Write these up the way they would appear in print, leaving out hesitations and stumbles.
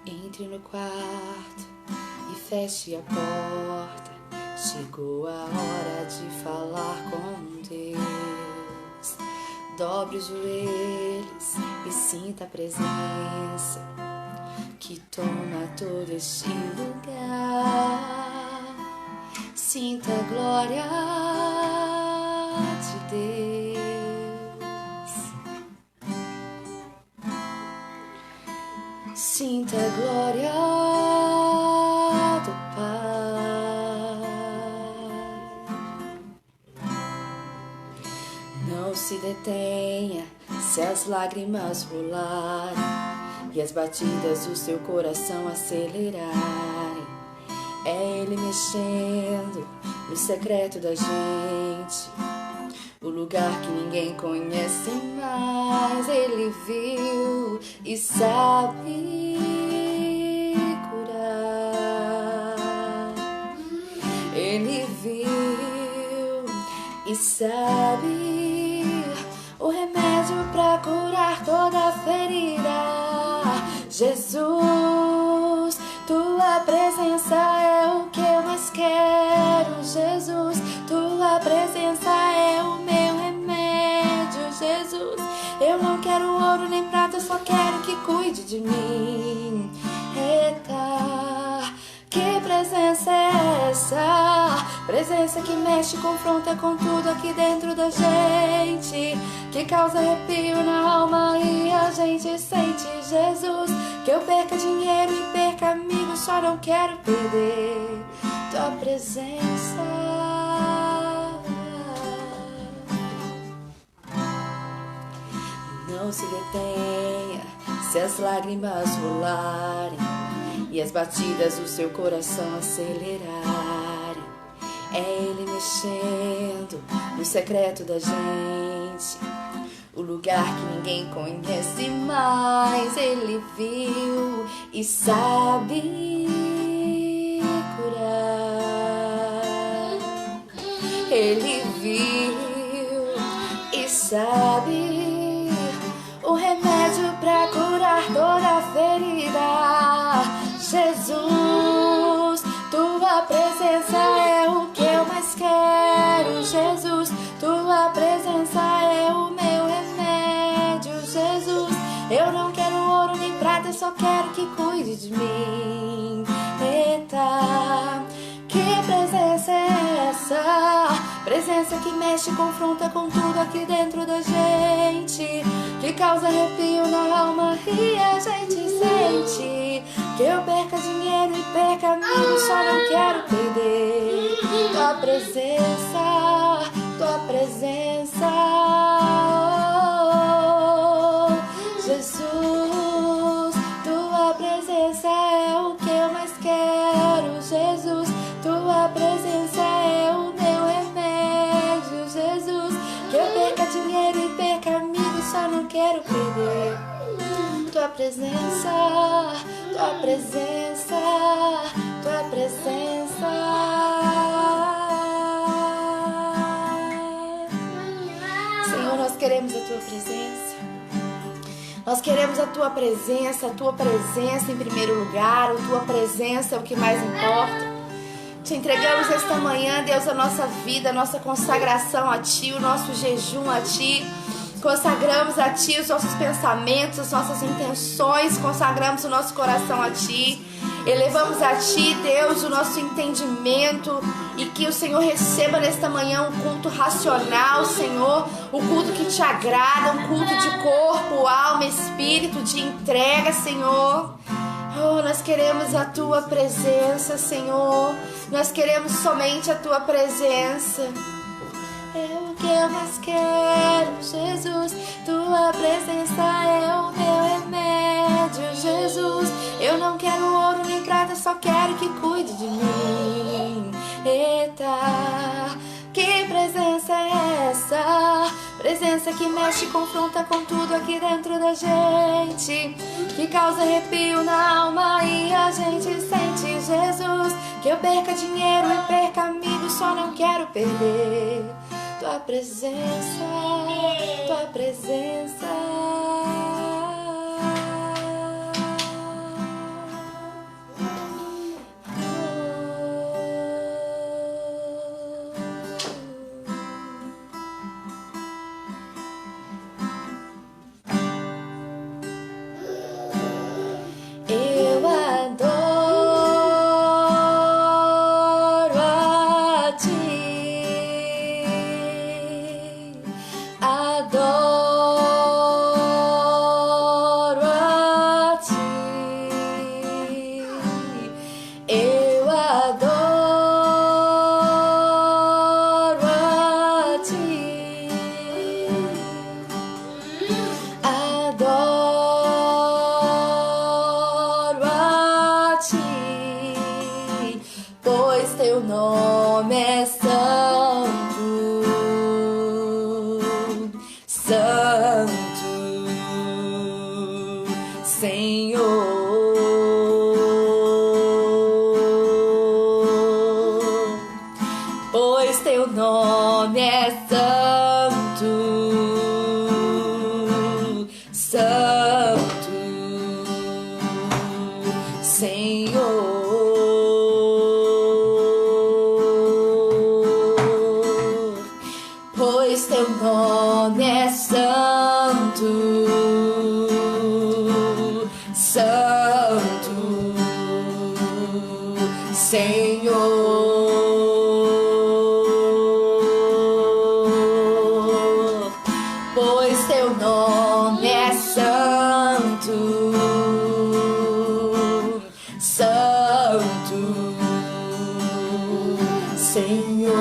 Entre no quarto e feche a porta. Chegou a hora de falar com Deus. Dobre os joelhos e sinta a presença que toma todo este lugar. Sinta a glória de Deus. Sinta a glória do Pai. Não se detenha se as lágrimas rolarem e as batidas do seu coração acelerarem. É Ele mexendo no secreto da gente, o lugar que ninguém conhece mais. Ele viu e sabe curar. Ele viu e sabe o remédio pra curar toda ferida. Jesus, tua presença é o que eu mais quero. Jesus, tua presença é o meu remédio. Jesus, eu não quero ouro nem prata, eu só quero que cuide de mim. Eita, que presença é essa? Presença que mexe, confronta com tudo aqui dentro da gente, que causa arrepio na alma e a gente sente. Jesus, que eu perca dinheiro e perca amigos, só não quero perder tua presença. Não se detenha se as lágrimas rolarem e as batidas do seu coração acelerarem. É Ele mexendo no secreto da gente, o lugar que ninguém conhece mais. Ele viu e sabe curar. Ele viu e sabe o remédio pra curar toda ferida. Jesus, tua presença é o que eu mais quero. Jesus, tua presença é o meu remédio. Jesus, eu não quero ouro nem prata, eu só quero que cuide de mim. Eita, que presença é essa? Presença que mexe, confronta com tudo aqui dentro da gente, que causa arrepio na alma e a gente sente. Que eu perca dinheiro e perca amigos, só não quero perder tua presença, tua presença. Oh, Jesus, tua presença é o que eu mais quero. Jesus, tua presença é o meu remédio. Jesus, que eu perca dinheiro e perca amigos, só não quero perder tua presença, tua presença, tua presença. Senhor, nós queremos a tua presença. Nós queremos a tua presença em primeiro lugar. A tua presença é o que mais importa. Te entregamos esta manhã, Deus, a nossa vida, a nossa consagração a Ti, o nosso jejum a Ti. Consagramos a Ti os nossos pensamentos, as nossas intenções, consagramos o nosso coração a Ti. Elevamos a Ti, Deus, o nosso entendimento, e que o Senhor receba nesta manhã um culto racional, Senhor, o culto que Te agrada, um culto de corpo, alma, espírito, de entrega, Senhor. Oh, nós queremos a Tua presença, Senhor. Nós queremos somente a Tua presença. É o que eu mais quero, Jesus. Tua presença é o meu remédio, Jesus. Eu não quero ouro nem prata, só quero que cuide de mim. Eita, que presença é essa? Presença que mexe e confronta com tudo aqui dentro da gente, que causa arrepio na alma e a gente sente. Jesus, que eu perca dinheiro e perca amigos, só não quero perder tua presença, tua presença. Senhor, pois teu nome é santo, santo, Senhor, pois teu nome é santo, santo, Senhor, pois teu nome é santo, santo, Senhor.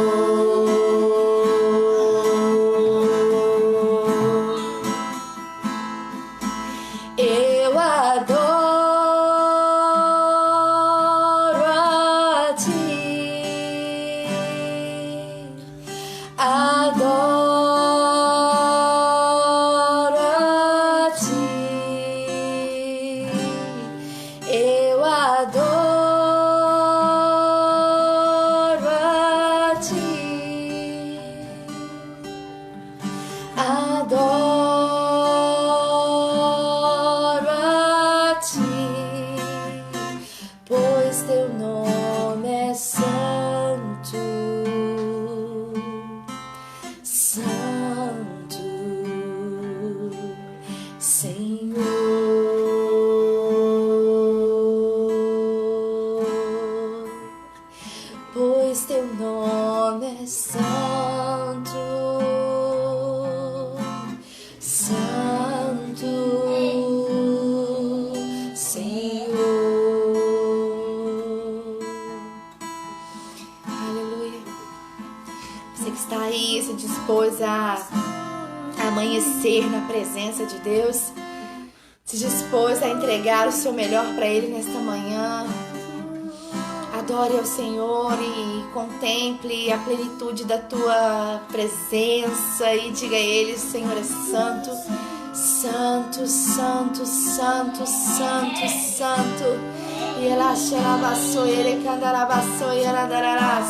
Eu adoro a ti, adoro a ti, eu adoro a ti, adoro a ti, pois teu nome é santo, santo, Senhor, pois teu nome é santo, santo, Senhor. Aleluia. Você que está aí, se dispôs a amanhecer na presença de Deus, se dispôs a entregar o seu melhor para Ele nesta manhã. Adore ao Senhor e contemple a plenitude da tua presença e diga a Ele: Senhor é santo, santo, santo, santo, santo, santo. E ela xerabaçou, ele candarabaçou, e ela dararás.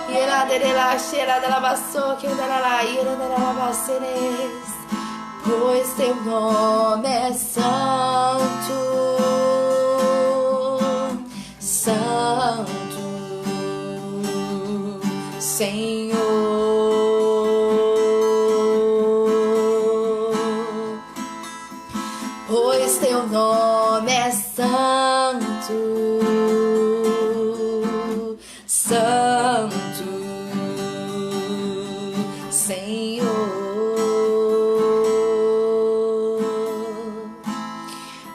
E ela derela xeradarabaçou, que darará, e ela dararabaceres. Pois teu nome é santo, santo, Senhor, pois teu nome é santo, santo, Senhor.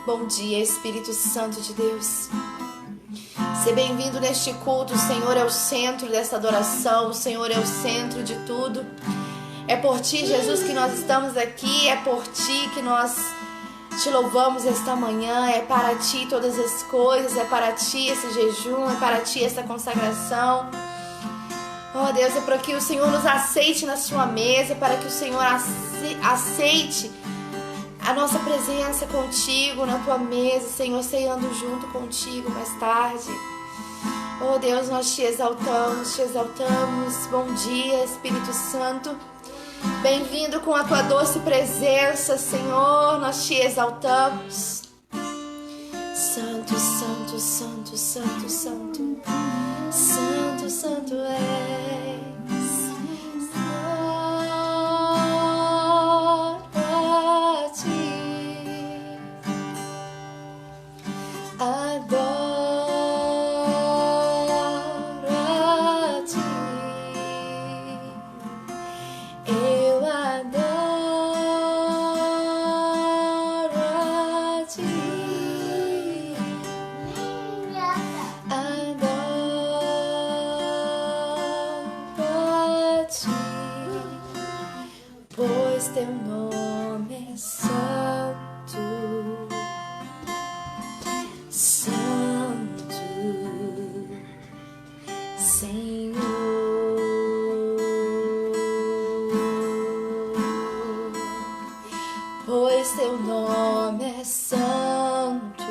Bom dia, Espírito Santo de Deus. Seja bem-vindo neste culto. O Senhor é o centro dessa adoração, o Senhor é o centro de tudo. É por Ti, Jesus, que nós estamos aqui, é por Ti que nós Te louvamos esta manhã. É para Ti todas as coisas, é para Ti esse jejum, é para Ti essa consagração. Oh Deus, é para que o Senhor nos aceite na Sua mesa, para que o Senhor aceite a nossa presença contigo na Tua mesa, Senhor, ceando junto contigo mais tarde. Oh Deus, nós Te exaltamos, Te exaltamos. Bom dia, Espírito Santo. Bem-vindo com a Tua doce presença, Senhor, nós Te exaltamos. Santo, santo, santo, santo, santo, santo, santo és. Adoro a Ti, eu adoro a Ti, adoro a Ti, pois Teu nome é santo. nome é santo,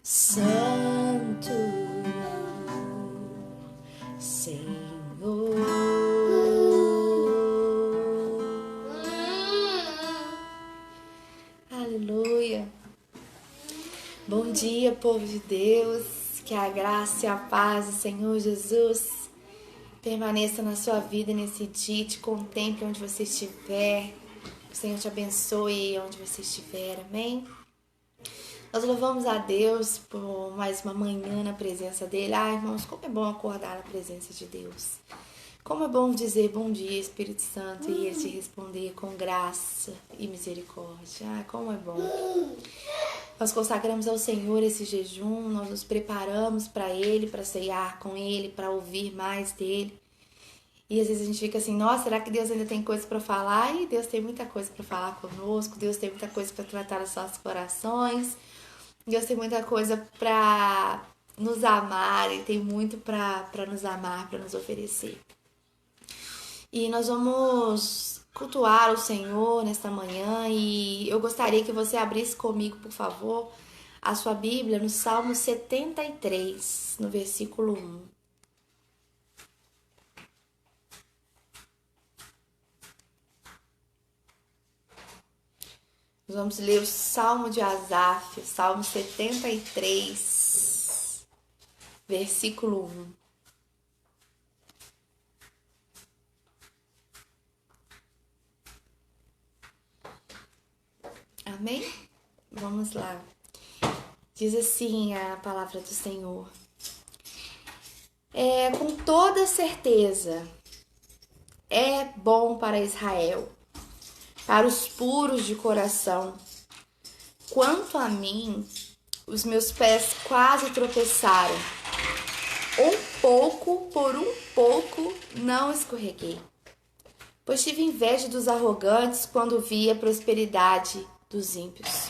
santo, Senhor. Aleluia. Bom dia, povo de Deus. Que a graça e a paz do Senhor Jesus permaneça na sua vida nesse dia. Te contemple onde você estiver. O Senhor te abençoe onde você estiver. Amém? Nós louvamos a Deus por mais uma manhã na presença dEle. Ai, irmãos, como é bom acordar na presença de Deus. Como é bom dizer bom dia, Espírito Santo, e Ele te responder com graça e misericórdia. Ai, como é bom. Nós consagramos ao Senhor esse jejum, nós nos preparamos para Ele, para ceiar com Ele, para ouvir mais dEle. E às vezes a gente fica assim, nossa, será que Deus ainda tem coisa para falar? E Deus tem muita coisa para falar conosco, Deus tem muita coisa para tratar os nossos corações, Deus tem muita coisa para nos amar, Ele tem muito para nos amar, para nos oferecer. E nós vamos cultuar o Senhor nesta manhã e eu gostaria que você abrisse comigo, por favor, a sua Bíblia no Salmo 73, no versículo 1. Nós vamos ler o Salmo de Asaf, Salmo 73, versículo 1. Amém? Vamos lá. Diz assim a palavra do Senhor. Com toda certeza, é bom para Israel, para os puros de coração. Quanto a mim, os meus pés quase tropeçaram. Por um pouco, não escorreguei. Pois tive inveja dos arrogantes quando vi a prosperidade dos ímpios.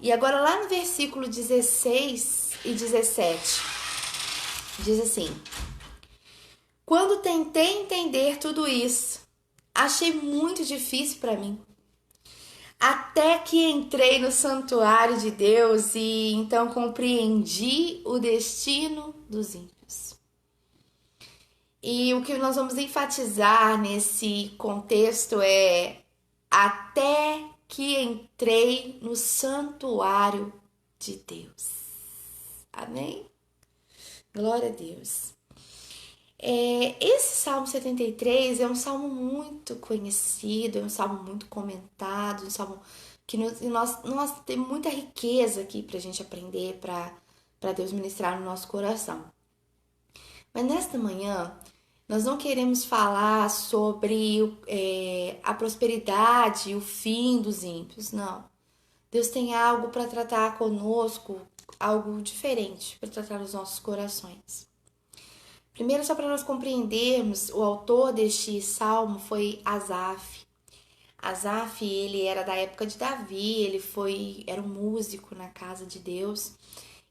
E agora lá no versículo 16 e 17, diz assim: quando tentei entender tudo isso, achei muito difícil para mim. Até que entrei no santuário de Deus e então compreendi o destino dos ímpios. E o que nós vamos enfatizar nesse contexto é até que entrei no santuário de Deus. Amém? Glória a Deus. Esse Salmo 73 é um salmo muito conhecido, é um salmo muito comentado, um salmo que nós temos muita riqueza aqui pra gente aprender, para Deus ministrar no nosso coração. Mas nesta manhã, nós não queremos falar sobre a prosperidade e o fim dos ímpios, não. Deus tem algo para tratar conosco, algo diferente para tratar os nossos corações. Primeiro, só para nós compreendermos, o autor deste salmo foi Asaf. Asaf, ele era da época de Davi, era um músico na casa de Deus.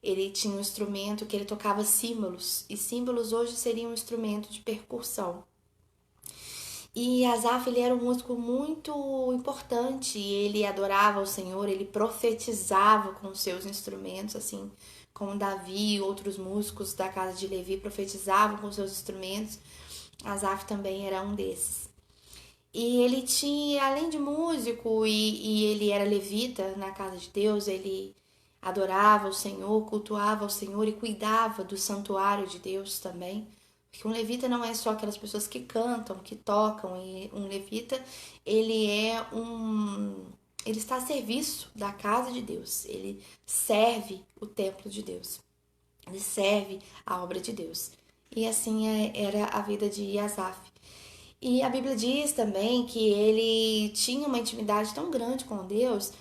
Ele tinha um instrumento que ele tocava símbolos, e símbolos hoje seriam um instrumento de percussão. E Asaf, ele era um músico muito importante, ele adorava o Senhor, ele profetizava com os seus instrumentos, assim como Davi e outros músicos da casa de Levi profetizavam com os seus instrumentos. Asaf também era um desses. E ele tinha, além de músico, e ele era levita na casa de Deus, ele adorava o Senhor, cultuava o Senhor e cuidava do santuário de Deus também. Porque um levita não é só aquelas pessoas que cantam, que tocam. E um levita, ele está a serviço da casa de Deus. Ele serve o templo de Deus. Ele serve a obra de Deus. E assim era a vida de Asaf. E a Bíblia diz também que ele tinha uma intimidade tão grande com Deus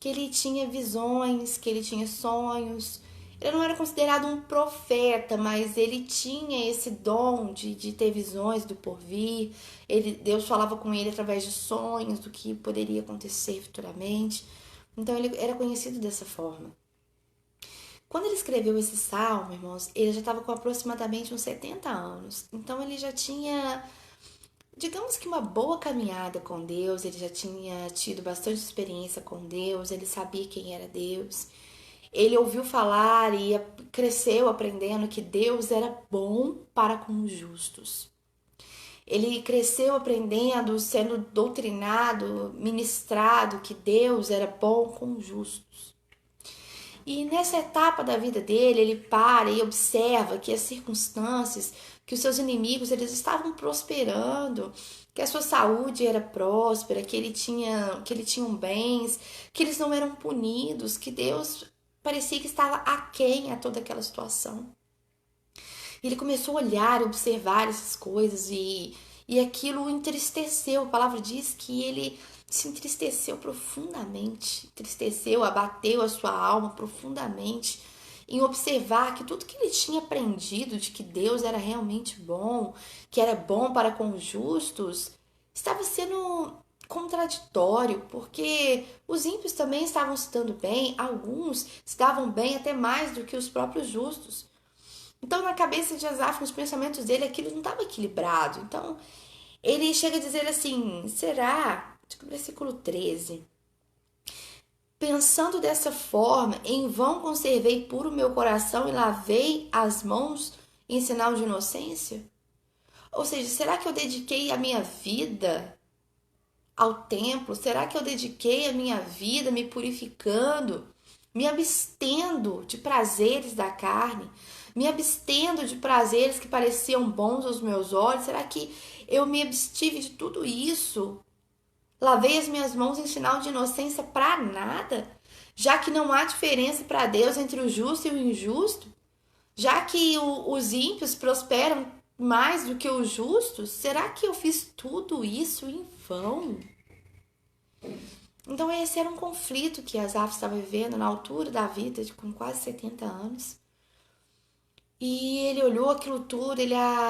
que ele tinha visões, que ele tinha sonhos. Ele não era considerado um profeta, mas ele tinha esse dom de ter visões do porvir. Deus falava com ele através de sonhos do que poderia acontecer futuramente. Então ele era conhecido dessa forma. Quando ele escreveu esse salmo, irmãos, ele já estava com aproximadamente uns 70 anos. Então ele já tinha digamos que uma boa caminhada com Deus, ele já tinha tido bastante experiência com Deus, ele sabia quem era Deus. Ele ouviu falar e cresceu aprendendo que Deus era bom para com os justos. Ele cresceu aprendendo, sendo doutrinado, ministrado que Deus era bom com os justos. E nessa etapa da vida dele, ele para e observa que as circunstâncias, que os seus inimigos, eles estavam prosperando, que a sua saúde era próspera, que ele tinha bens, que eles não eram punidos, que Deus parecia que estava aquém a toda aquela situação. Ele começou a olhar, observar essas coisas e aquilo o entristeceu. A palavra diz que ele se entristeceu profundamente, entristeceu, abateu a sua alma profundamente em observar que tudo que ele tinha aprendido de que Deus era realmente bom, que era bom para com os justos, estava sendo contraditório, porque os ímpios também estavam se dando bem, alguns se davam bem até mais do que os próprios justos. Então, na cabeça de Asaf, nos pensamentos dele, aquilo não estava equilibrado. Então, ele chega a dizer assim, será? Versículo 13. Pensando dessa forma, em vão conservei puro meu coração e lavei as mãos em sinal de inocência? Ou seja, será que eu dediquei a minha vida ao templo? Será que eu dediquei a minha vida me purificando, me abstendo de prazeres da carne, me abstendo de prazeres que pareciam bons aos meus olhos? Será que eu me abstive de tudo isso? Lavei as minhas mãos em sinal de inocência para nada? Já que não há diferença para Deus entre o justo e o injusto? Já que os ímpios prosperam mais do que os justos? Será que eu fiz tudo isso em vão? Então esse era um conflito que Asaf estava vivendo na altura da vida, com quase 70 anos. E ele olhou aquilo tudo,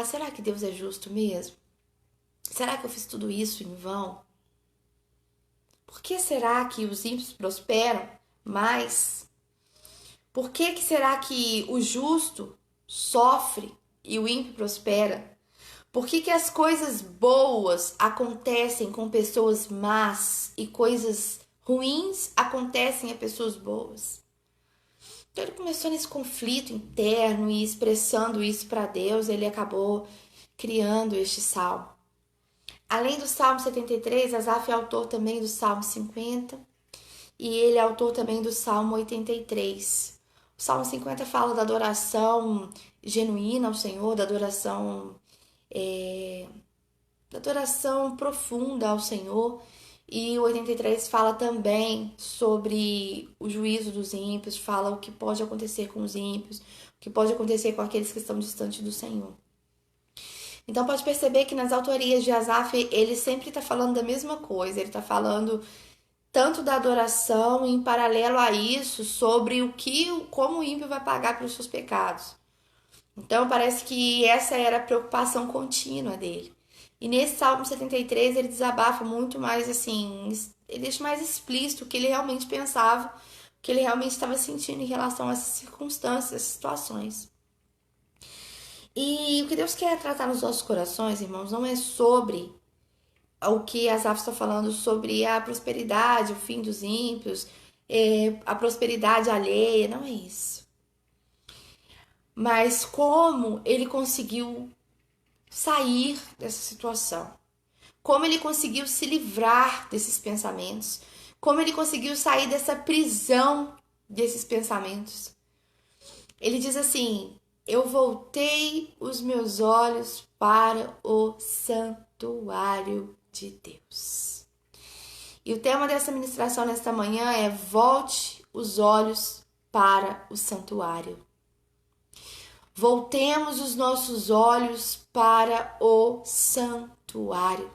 será que Deus é justo mesmo? Será que eu fiz tudo isso em vão? Por que será que os ímpios prosperam mais? Por que será que o justo sofre e o ímpio prospera? Por que as coisas boas acontecem com pessoas más e coisas ruins acontecem a pessoas boas? Então ele começou nesse conflito interno e expressando isso para Deus, ele acabou criando este salmo. Além do Salmo 73, Asaf é autor também do Salmo 50 e ele é autor também do Salmo 83. O Salmo 50 fala da adoração genuína ao Senhor, da adoração profunda ao Senhor. E o 83 fala também sobre o juízo dos ímpios, fala o que pode acontecer com os ímpios, o que pode acontecer com aqueles que estão distantes do Senhor. Então pode perceber que nas autorias de Asaf, ele sempre está falando da mesma coisa, ele está falando tanto da adoração, em paralelo a isso, sobre como o ímpio vai pagar pelos seus pecados. Então parece que essa era a preocupação contínua dele. E nesse Salmo 73 ele desabafa muito mais assim, ele deixa mais explícito o que ele realmente pensava, o que ele realmente estava sentindo em relação a essas circunstâncias, essas situações. E o que Deus quer tratar nos nossos corações, irmãos, não é sobre o que Asaf está falando sobre a prosperidade, o fim dos ímpios, a prosperidade alheia, não é isso. Mas como ele conseguiu sair dessa situação, como ele conseguiu se livrar desses pensamentos, como ele conseguiu sair dessa prisão desses pensamentos. Ele diz assim: eu voltei os meus olhos para o santuário de Deus. E o tema dessa ministração nesta manhã é: volte os olhos para o santuário. Voltemos os nossos olhos para o santuário.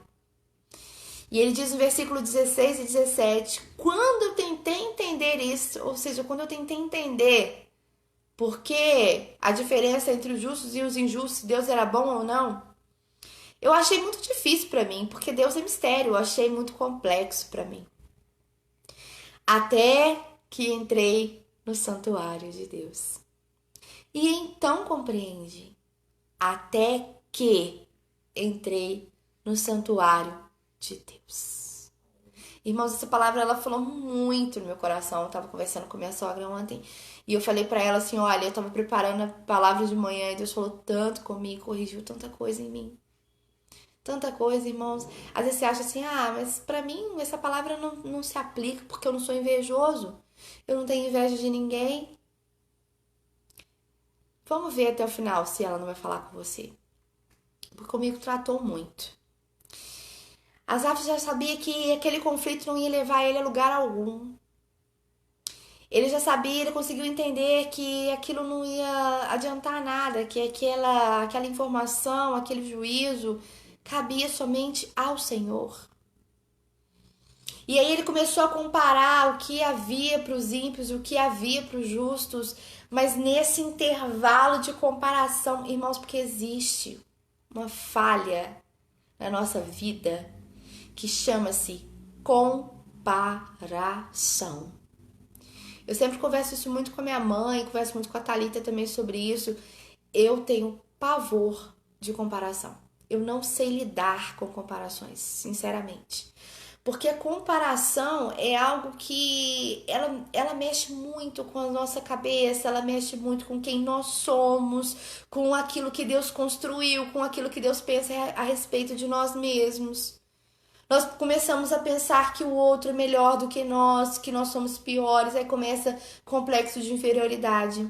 E ele diz no versículo 16 e 17: quando eu tentei entender isso, ou seja, quando eu tentei entender por que a diferença entre os justos e os injustos, se Deus era bom ou não, eu achei muito difícil para mim, porque Deus é mistério, eu achei muito complexo para mim. Até que entrei no santuário de Deus. E então compreendi. Até que entrei no santuário de Deus. Irmãos, essa palavra ela falou muito no meu coração. Eu tava conversando com minha sogra ontem e eu falei pra ela assim, olha, eu tava preparando a palavra de manhã e Deus falou tanto comigo, corrigiu tanta coisa em mim. Tanta coisa, irmãos. Às vezes você acha assim, mas pra mim essa palavra não se aplica porque eu não sou invejoso. Eu não tenho inveja de ninguém. Vamos ver até o final se ela não vai falar com você. Porque comigo tratou muito. Asaf já sabia que aquele conflito não ia levar ele a lugar algum. Ele já sabia, ele conseguiu entender que aquilo não ia adiantar nada, que aquela informação, aquele juízo cabia somente ao Senhor. E aí ele começou a comparar o que havia para os ímpios, o que havia para os justos, mas nesse intervalo de comparação, irmãos, porque existe uma falha na nossa vida que chama-se comparação. Eu sempre converso isso muito com a minha mãe, converso muito com a Thalita também sobre isso. Eu tenho pavor de comparação. Eu não sei lidar com comparações, sinceramente. Porque a comparação é algo que ela mexe muito com a nossa cabeça, ela mexe muito com quem nós somos, com aquilo que Deus construiu, com aquilo que Deus pensa a respeito de nós mesmos. Nós começamos a pensar que o outro é melhor do que nós somos piores, aí começa complexo de inferioridade.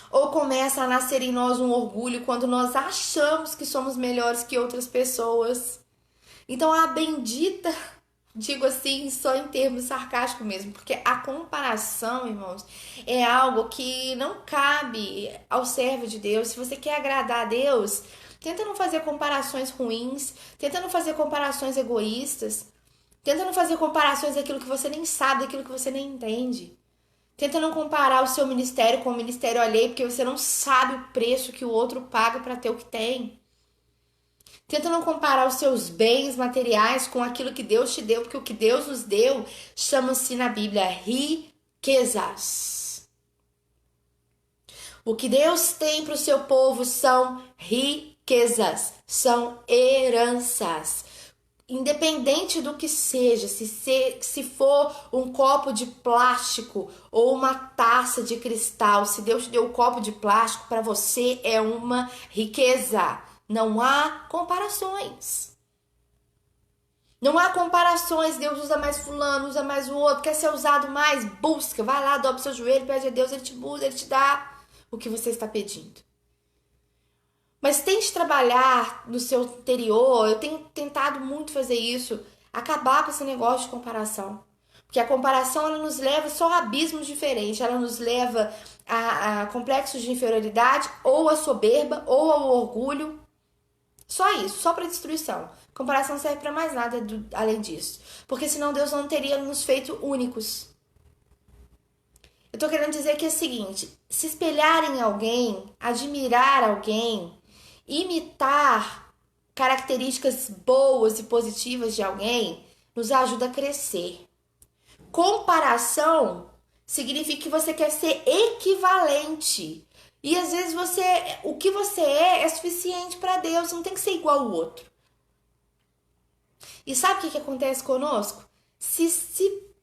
Ou começa a nascer em nós um orgulho quando nós achamos que somos melhores que outras pessoas. Então a bendita, digo assim, só em termos sarcásticos mesmo, porque a comparação, irmãos, é algo que não cabe ao servo de Deus. Se você quer agradar a Deus, tenta não fazer comparações ruins, tenta não fazer comparações egoístas, tenta não fazer comparações daquilo que você nem sabe, daquilo que você nem entende. Tenta não comparar o seu ministério com o ministério alheio, porque você não sabe o preço que o outro paga para ter o que tem. Tenta não comparar os seus bens materiais com aquilo que Deus te deu, porque o que Deus nos deu chama-se na Bíblia riquezas. O que Deus tem para o seu povo são riquezas, são heranças. Independente do que seja, se for um copo de plástico ou uma taça de cristal, se Deus te deu um copo de plástico, para você é uma riqueza. Não há comparações. Não há comparações. Deus usa mais fulano, usa mais o outro. Quer ser usado mais? Busca. Vai lá, dobra seu joelho, pede a Deus, Ele te usa, Ele te dá o que você está pedindo. Mas tente trabalhar no seu interior. Eu tenho tentado muito fazer isso. Acabar com esse negócio de comparação. Porque a comparação, ela nos leva só a abismos diferentes. Ela nos leva a complexos de inferioridade, ou a soberba, ou ao orgulho. Só isso, só para destruição. Comparação não serve para mais nada além disso. Porque senão Deus não teria nos feito únicos. Eu tô querendo dizer que é o seguinte: se espelhar em alguém, admirar alguém, imitar características boas e positivas de alguém, nos ajuda a crescer. Comparação significa que você quer ser equivalente. E às vezes o que você é suficiente para Deus, não tem que ser igual ao outro. E sabe o que acontece conosco? Se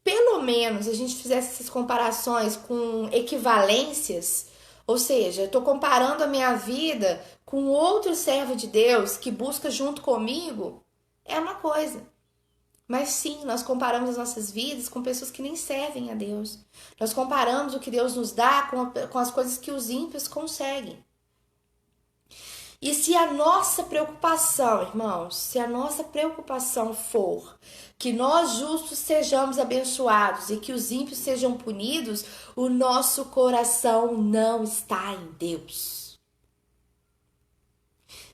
pelo menos a gente fizesse essas comparações com equivalências, ou seja, eu estou comparando a minha vida com outro servo de Deus que busca junto comigo, é uma coisa. Mas sim, nós comparamos as nossas vidas com pessoas que nem servem a Deus. Nós comparamos o que Deus nos dá com as coisas que os ímpios conseguem. E se a nossa preocupação, irmãos, se a nossa preocupação for que nós justos sejamos abençoados e que os ímpios sejam punidos, o nosso coração não está em Deus.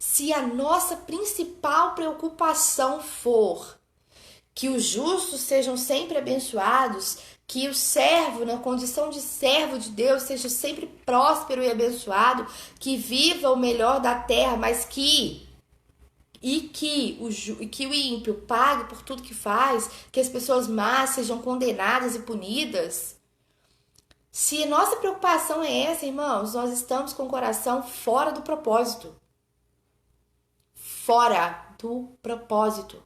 Se a nossa principal preocupação for que os justos sejam sempre abençoados, que o servo, na condição de servo de Deus, seja sempre próspero e abençoado, que viva o melhor da terra, mas que o ímpio pague por tudo que faz, que as pessoas más sejam condenadas e punidas. Se nossa preocupação é essa, irmãos, nós estamos com o coração fora do propósito. Fora. do propósito.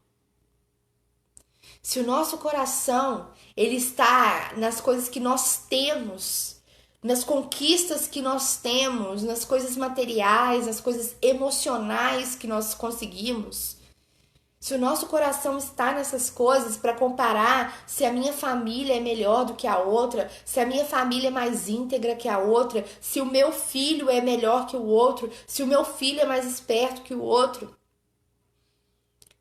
Se o nosso coração ele está nas coisas que nós temos, nas conquistas que nós temos, nas coisas materiais, nas coisas emocionais que nós conseguimos, se o nosso coração está nessas coisas para comparar se a minha família é melhor do que a outra, se a minha família é mais íntegra que a outra, se o meu filho é melhor que o outro, se o meu filho é mais esperto que o outro,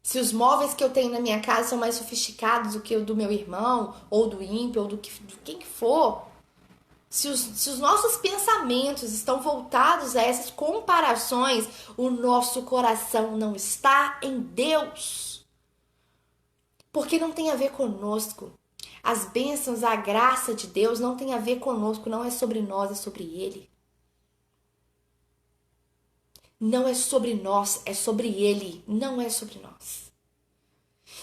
se os móveis que eu tenho na minha casa são mais sofisticados do que o do meu irmão, ou do ímpio, ou de quem que for, se os nossos pensamentos estão voltados a essas comparações, o nosso coração não está em Deus. Porque não tem a ver conosco. As bênçãos, a graça de Deus não tem a ver conosco, não é sobre nós, é sobre Ele. Não é sobre nós, é sobre Ele, não é sobre nós.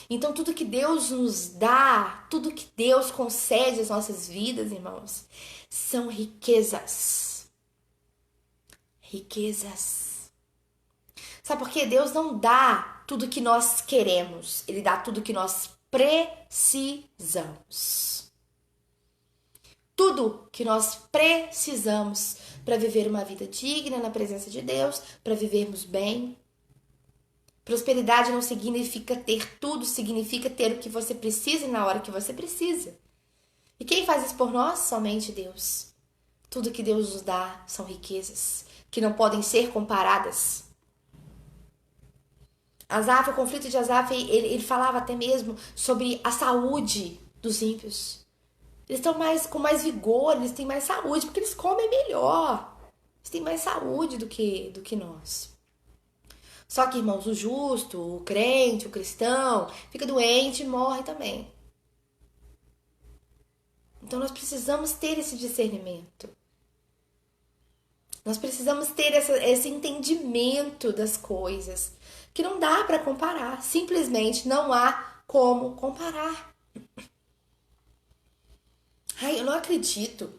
Então tudo que Deus nos dá, tudo que Deus concede às nossas vidas, irmãos, são riquezas. Riquezas. Sabe por quê? Deus não dá tudo que nós queremos, Ele dá tudo que nós precisamos. Tudo que nós precisamos para viver uma vida digna na presença de Deus, para vivermos bem. Prosperidade não significa ter tudo, significa ter o que você precisa e na hora que você precisa. E quem faz isso por nós? Somente Deus. Tudo que Deus nos dá são riquezas que não podem ser comparadas. Asaf, o conflito de Asaf, ele falava até mesmo sobre a saúde dos ímpios. Eles estão com mais vigor, eles têm mais saúde, porque eles comem melhor. Eles têm mais saúde do que nós. Só que, irmãos, o justo, o crente, o cristão, fica doente e morre também. Então nós precisamos ter esse discernimento. Nós precisamos ter esse entendimento das coisas. Que não dá para comparar. Simplesmente não há como comparar. Ai, eu não acredito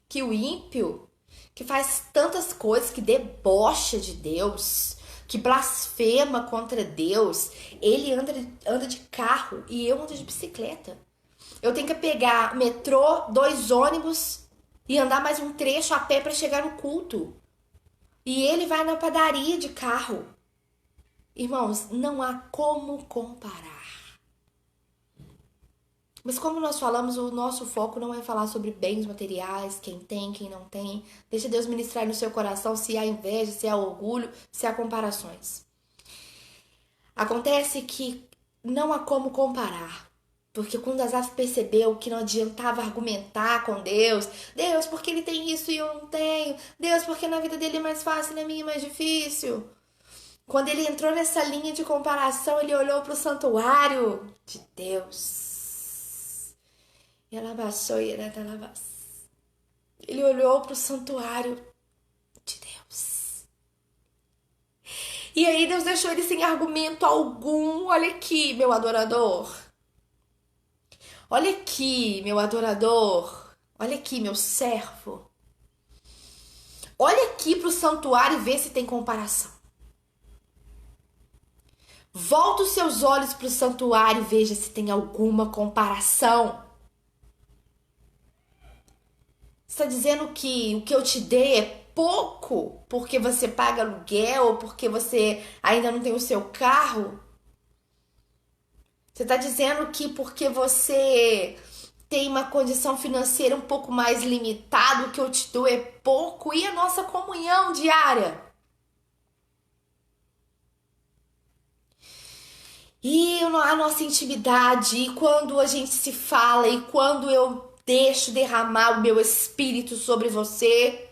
que o ímpio, que faz tantas coisas, que debocha de Deus, que blasfema contra Deus, ele anda de carro e eu ando de bicicleta. Eu tenho que pegar metrô, 2 ônibus e andar mais um trecho a pé para chegar no culto. E ele vai na padaria de carro. Irmãos, não há como comparar. Mas como nós falamos, o nosso foco não é falar sobre bens materiais, quem tem, quem não tem. Deixa Deus ministrar no seu coração se há inveja, se há orgulho, se há comparações. Acontece que não há como comparar. Porque quando Asaf percebeu que não adiantava argumentar com Deus, Deus, porque ele tem isso e eu não tenho? Deus, porque na vida dele é mais fácil e na minha é mais difícil? Quando ele entrou nessa linha de comparação, ele olhou para o santuário de Deus. Ele olhou para o santuário de Deus. E aí Deus deixou ele sem argumento algum. Olha aqui, meu adorador. Olha aqui, meu adorador. Olha aqui, meu servo. Olha aqui para o santuário e vê se tem comparação. Volta os seus olhos para o santuário e veja se tem alguma comparação. Você está dizendo que o que eu te dei é pouco porque você paga aluguel ou porque você ainda não tem o seu carro? Você está dizendo que porque você tem uma condição financeira um pouco mais limitada, o que eu te dou é pouco? E a nossa comunhão diária? E a nossa intimidade? E quando a gente se fala? E quando eu deixo derramar o meu espírito sobre você?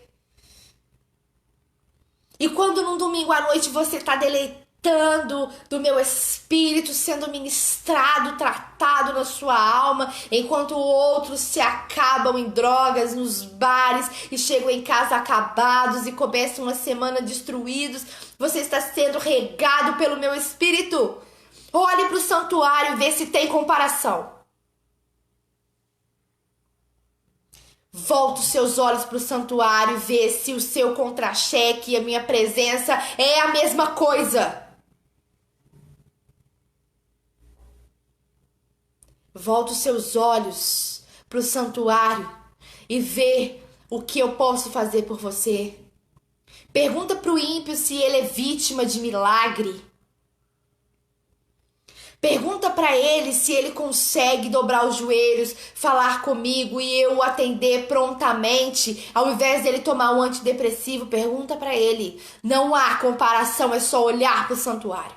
E quando num domingo à noite você está deleitando do meu espírito, sendo ministrado, tratado na sua alma, enquanto outros se acabam em drogas, nos bares e chegam em casa acabados e começam uma semana destruídos, você está sendo regado pelo meu espírito? Olhe para o santuário e vê se tem comparação. Volta os seus olhos para o santuário e vê se o seu contra-cheque e a minha presença é a mesma coisa. Volta os seus olhos para o santuário e vê o que eu posso fazer por você. Pergunta para o ímpio se ele é vítima de milagre. Pergunta para ele se ele consegue dobrar os joelhos, falar comigo e eu atender prontamente, ao invés dele tomar um antidepressivo. Pergunta para ele. Não há comparação, é só olhar para o santuário.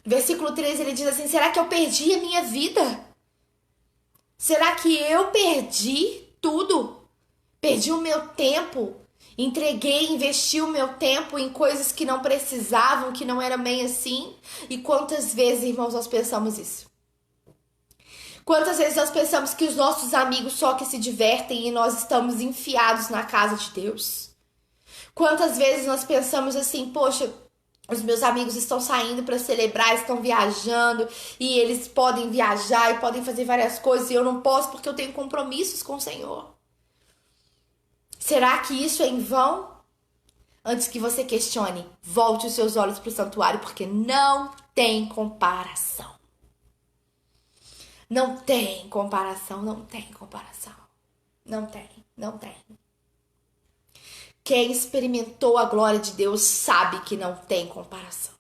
Versículo 13, ele diz assim: será que eu perdi a minha vida? Será que eu perdi tudo? Perdi o meu tempo? Investi o meu tempo em coisas que não precisavam, que não era bem assim? E quantas vezes, irmãos, nós pensamos isso? Quantas vezes nós pensamos que os nossos amigos só que se divertem e nós estamos enfiados na casa de Deus? Quantas vezes nós pensamos assim, poxa, os meus amigos estão saindo para celebrar, estão viajando e eles podem viajar e podem fazer várias coisas e eu não posso porque eu tenho compromissos com o Senhor. Será que isso é em vão? Antes que você questione, volte os seus olhos para o santuário, porque não tem comparação. Não tem comparação, não tem comparação. Não tem, não tem. Quem experimentou a glória de Deus sabe que não tem comparação.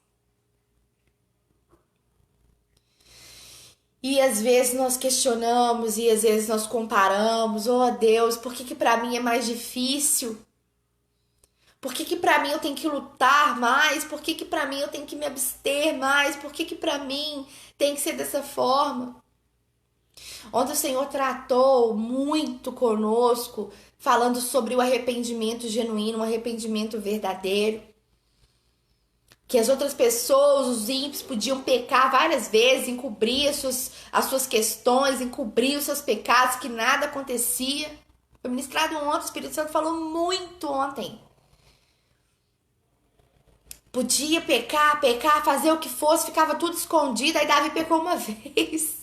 E às vezes nós questionamos e às vezes nós comparamos. Oh Deus, por que pra mim é mais difícil? Por que pra mim eu tenho que lutar mais? Por que pra mim eu tenho que me abster mais? Por que pra mim tem que ser dessa forma? Ontem o Senhor tratou muito conosco, falando sobre o arrependimento genuíno, um arrependimento verdadeiro. Que as outras pessoas, os ímpios, podiam pecar várias vezes, encobrir as suas questões, encobrir os seus pecados, que nada acontecia. Foi ministrado ontem, o Espírito Santo falou muito ontem. Podia pecar, fazer o que fosse, ficava tudo escondido, aí Davi pecou uma vez.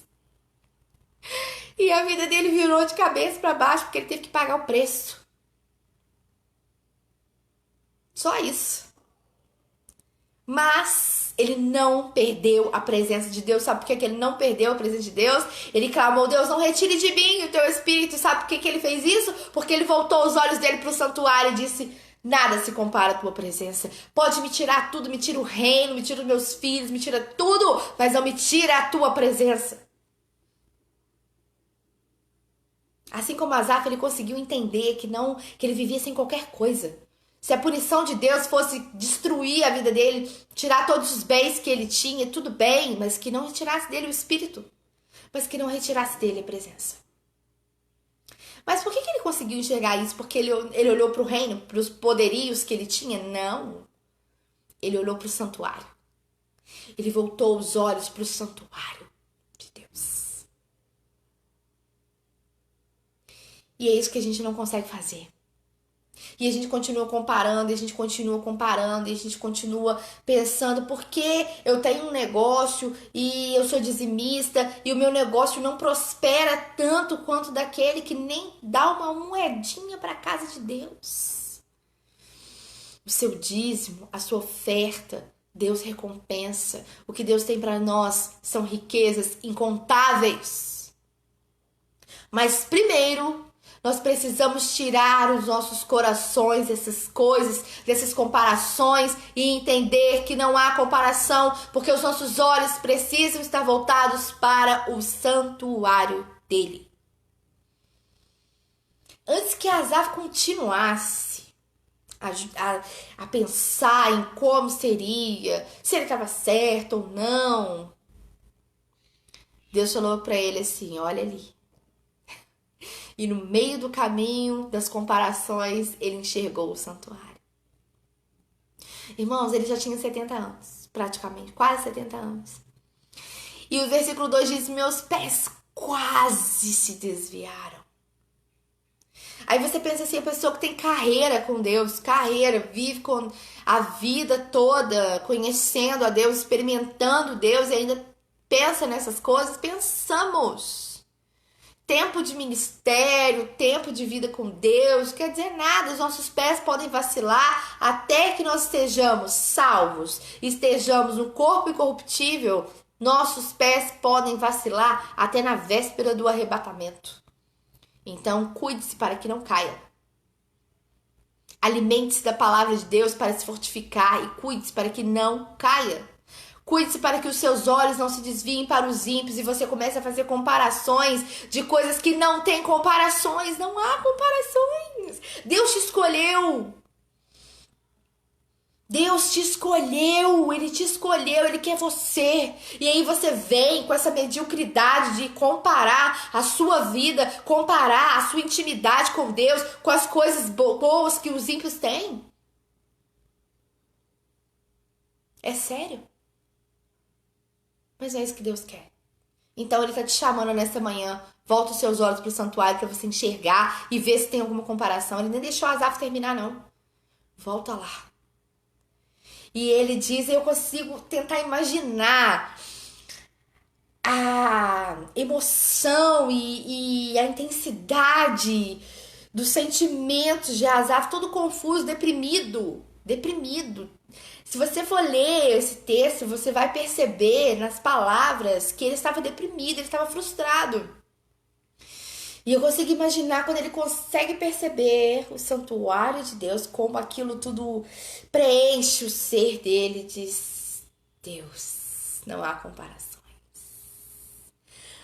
E a vida dele virou de cabeça para baixo, porque ele teve que pagar o preço. Só isso. Mas ele não perdeu a presença de Deus. Sabe por que ele não perdeu a presença de Deus? Ele clamou: Deus, não retire de mim o teu espírito. Sabe por que ele fez isso? Porque ele voltou os olhos dele para o santuário e disse: nada se compara à tua presença. Pode me tirar tudo, me tira o reino, me tira os meus filhos, me tira tudo, mas não me tira a tua presença. Assim como Asaf, ele conseguiu entender que ele vivia sem qualquer coisa. Se a punição de Deus fosse destruir a vida dele, tirar todos os bens que ele tinha, tudo bem, mas que não retirasse dele o espírito. Mas que não retirasse dele a presença. Mas por que ele conseguiu enxergar isso? Porque ele olhou para o reino, para os poderios que ele tinha? Não. Ele olhou para o santuário. Ele voltou os olhos para o santuário de Deus. E é isso que a gente não consegue fazer. E a gente continua comparando, e a gente continua pensando: por que eu tenho um negócio e eu sou dizimista e o meu negócio não prospera tanto quanto daquele que nem dá uma moedinha para a casa de Deus? O seu dízimo, a sua oferta, Deus recompensa. O que Deus tem para nós são riquezas incontáveis. Mas primeiro, nós precisamos tirar os nossos corações dessas coisas, dessas comparações e entender que não há comparação, porque os nossos olhos precisam estar voltados para o santuário dele. Antes que Asaf continuasse a pensar em como seria, se ele estava certo ou não, Deus falou para ele assim: olha ali. E no meio do caminho das comparações, ele enxergou o santuário. Irmãos, ele já tinha 70 anos, praticamente, quase 70 anos. E o versículo 2 diz: meus pés quase se desviaram. Aí você pensa assim, a pessoa que tem carreira com Deus, vive com a vida toda conhecendo a Deus, experimentando Deus e ainda pensa nessas coisas. Pensamos. Tempo de ministério, tempo de vida com Deus, quer dizer nada, os nossos pés podem vacilar até que nós estejamos salvos, estejamos no corpo incorruptível, Nossos pés podem vacilar até na véspera do arrebatamento. Então, cuide-se para que não caia. Alimente-se da palavra de Deus para se fortificar e cuide-se para que não caia. Cuide-se para que os seus olhos não se desviem para os ímpios e você comece a fazer comparações de coisas que não tem comparações. Não há comparações. Deus te escolheu. Deus te escolheu, Ele te escolheu, Ele quer você. E aí você vem com essa mediocridade de comparar a sua vida, comparar a sua intimidade com Deus com as coisas boas que os ímpios têm. É sério? Mas é isso que Deus quer. Então Ele está te chamando nessa manhã. Volta os seus olhos para o santuário para você enxergar e ver se tem alguma comparação. Ele nem deixou Asaf terminar, não. Volta lá. E ele diz, eu consigo tentar imaginar a emoção e a intensidade dos sentimentos de Asaf, todo confuso, deprimido. Se você for ler esse texto, você vai perceber nas palavras que ele estava deprimido, ele estava frustrado. E eu consigo imaginar quando ele consegue perceber o santuário de Deus, como aquilo tudo preenche o ser dele, diz: Deus, não há comparações.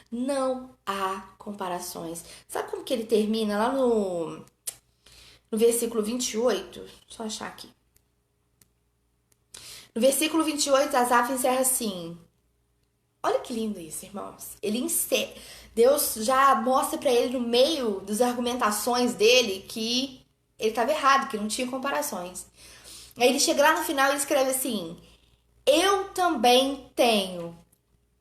Não há comparações. Sabe como que ele termina lá no versículo 28? Só achar aqui. No versículo 28, Asaf encerra assim. Olha que lindo isso, irmãos. Deus já mostra pra ele no meio das argumentações dele que ele estava errado, que não tinha comparações. Aí ele chega lá no final e escreve assim: eu também tenho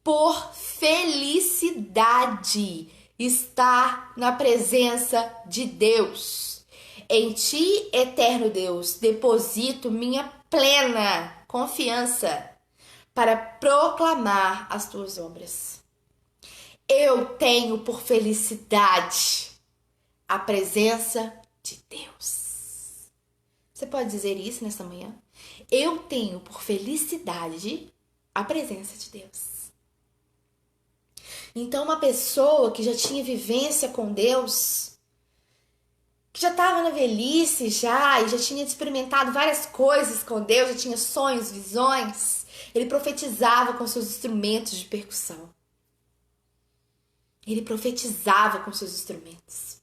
por felicidade estar na presença de Deus. Em ti, eterno Deus, deposito minha plena confiança para proclamar as tuas obras. Eu tenho por felicidade a presença de Deus. Você pode dizer isso nessa manhã? Eu tenho por felicidade a presença de Deus. Então, uma pessoa que já tinha vivência com Deus, que já estava na velhice e já tinha experimentado várias coisas com Deus, já tinha sonhos, visões, ele profetizava com seus instrumentos de percussão. Ele profetizava com seus instrumentos.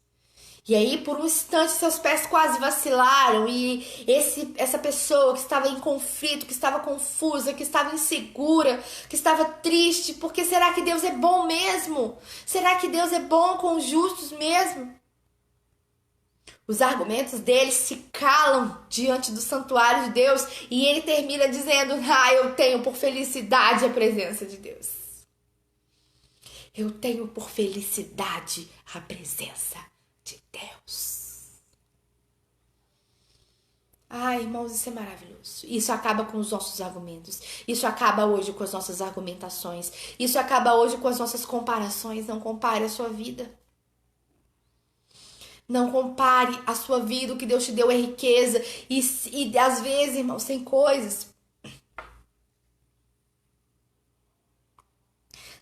E aí, por um instante, seus pés quase vacilaram. E essa pessoa que estava em conflito, que estava confusa, que estava insegura, que estava triste, porque será que Deus é bom mesmo? Será que Deus é bom com os justos mesmo? Os argumentos dele se calam diante do santuário de Deus e ele termina dizendo: eu tenho por felicidade a presença de Deus. Eu tenho por felicidade a presença de Deus. Irmãos, isso é maravilhoso. Isso acaba com os nossos argumentos. Isso acaba hoje com as nossas argumentações. Isso acaba hoje com as nossas comparações. Não compare a sua vida. Não compare a sua vida, o que Deus te deu é riqueza. E às vezes, irmãos, tem coisas.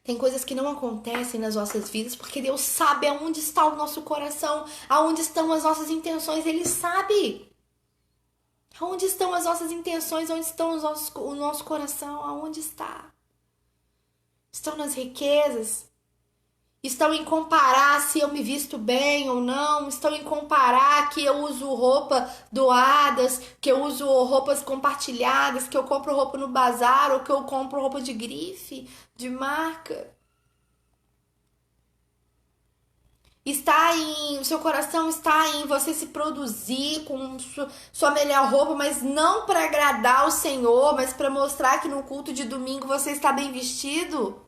Tem coisas que não acontecem nas nossas vidas porque Deus sabe aonde está o nosso coração, aonde estão as nossas intenções. Ele sabe. Aonde estão as nossas intenções, onde estão o nosso coração, aonde está? Estão nas riquezas. Estão em comparar se eu me visto bem ou não. Estão em comparar que eu uso roupa doadas, que eu uso roupas compartilhadas, que eu compro roupa no bazar ou que eu compro roupa de grife, de marca. O seu coração está em você se produzir com sua melhor roupa, mas não para agradar o Senhor, mas para mostrar que no culto de domingo você está bem vestido.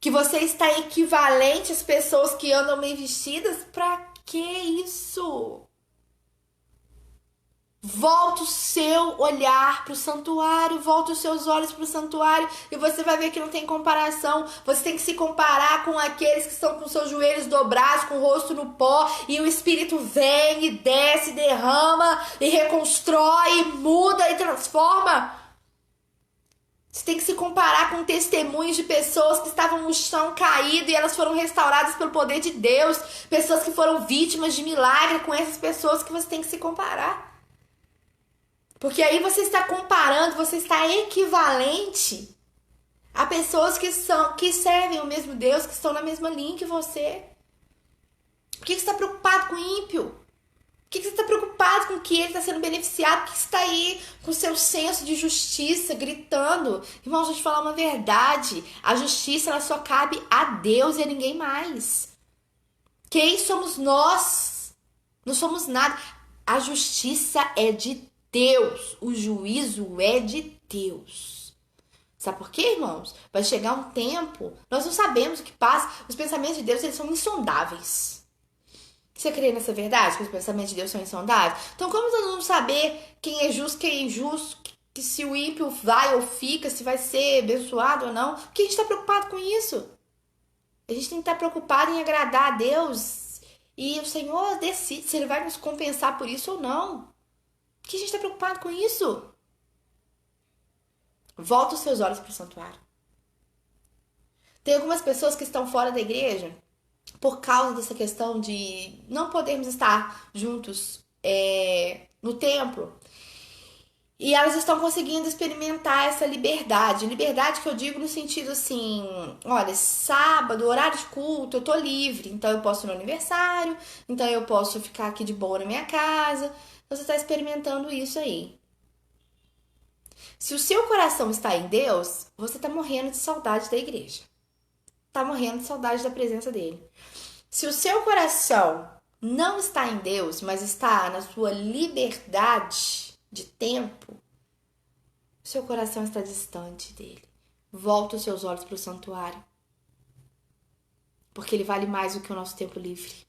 Que você está equivalente às pessoas que andam bem vestidas? Pra que isso? Volta o seu olhar para o santuário, volta os seus olhos para o santuário e você vai ver que não tem comparação. Você tem que se comparar com aqueles que estão com seus joelhos dobrados, com o rosto no pó, e o Espírito vem e desce, derrama e reconstrói, muda e transforma. Você tem que se comparar com testemunhos de pessoas que estavam no chão caído e elas foram restauradas pelo poder de Deus. Pessoas que foram vítimas de milagre, com essas pessoas que você tem que se comparar. Porque aí você está comparando, você está equivalente a pessoas que servem o mesmo Deus, que estão na mesma linha que você. Por que você está preocupado com o ímpio? Por que você está preocupado com que ele está sendo beneficiado? Por que você está aí com o seu senso de justiça, gritando? Irmãos, deixa eu te falar uma verdade. A justiça, ela só cabe a Deus e a ninguém mais. Quem somos nós? Não somos nada. A justiça é de Deus. O juízo é de Deus. Sabe por quê, irmãos? Vai chegar um tempo, nós não sabemos o que passa. Os pensamentos de Deus, eles são insondáveis. Você crê nessa verdade? Que os pensamentos de Deus são insondáveis? Então, como nós vamos saber quem é justo, quem é injusto? Que se o ímpio vai ou fica, se vai ser abençoado ou não? Porque a gente está preocupado com isso. A gente tem que estar preocupado em agradar a Deus. E o Senhor decide se Ele vai nos compensar por isso ou não. Por que a gente está preocupado com isso? Volta os seus olhos para o santuário. Tem algumas pessoas que estão fora da igreja por causa dessa questão de não podermos estar juntos no templo. E elas estão conseguindo experimentar essa liberdade. Liberdade que eu digo no sentido assim, olha, sábado, horário de culto, eu tô livre. Então eu posso ir no aniversário, então eu posso ficar aqui de boa na minha casa. Você está experimentando isso aí. Se o seu coração está em Deus, você está morrendo de saudade da igreja. Está morrendo de saudade da presença dele. Se o seu coração não está em Deus, mas está na sua liberdade de tempo, o seu coração está distante dele. Volta os seus olhos para o santuário. Porque ele vale mais do que o nosso tempo livre.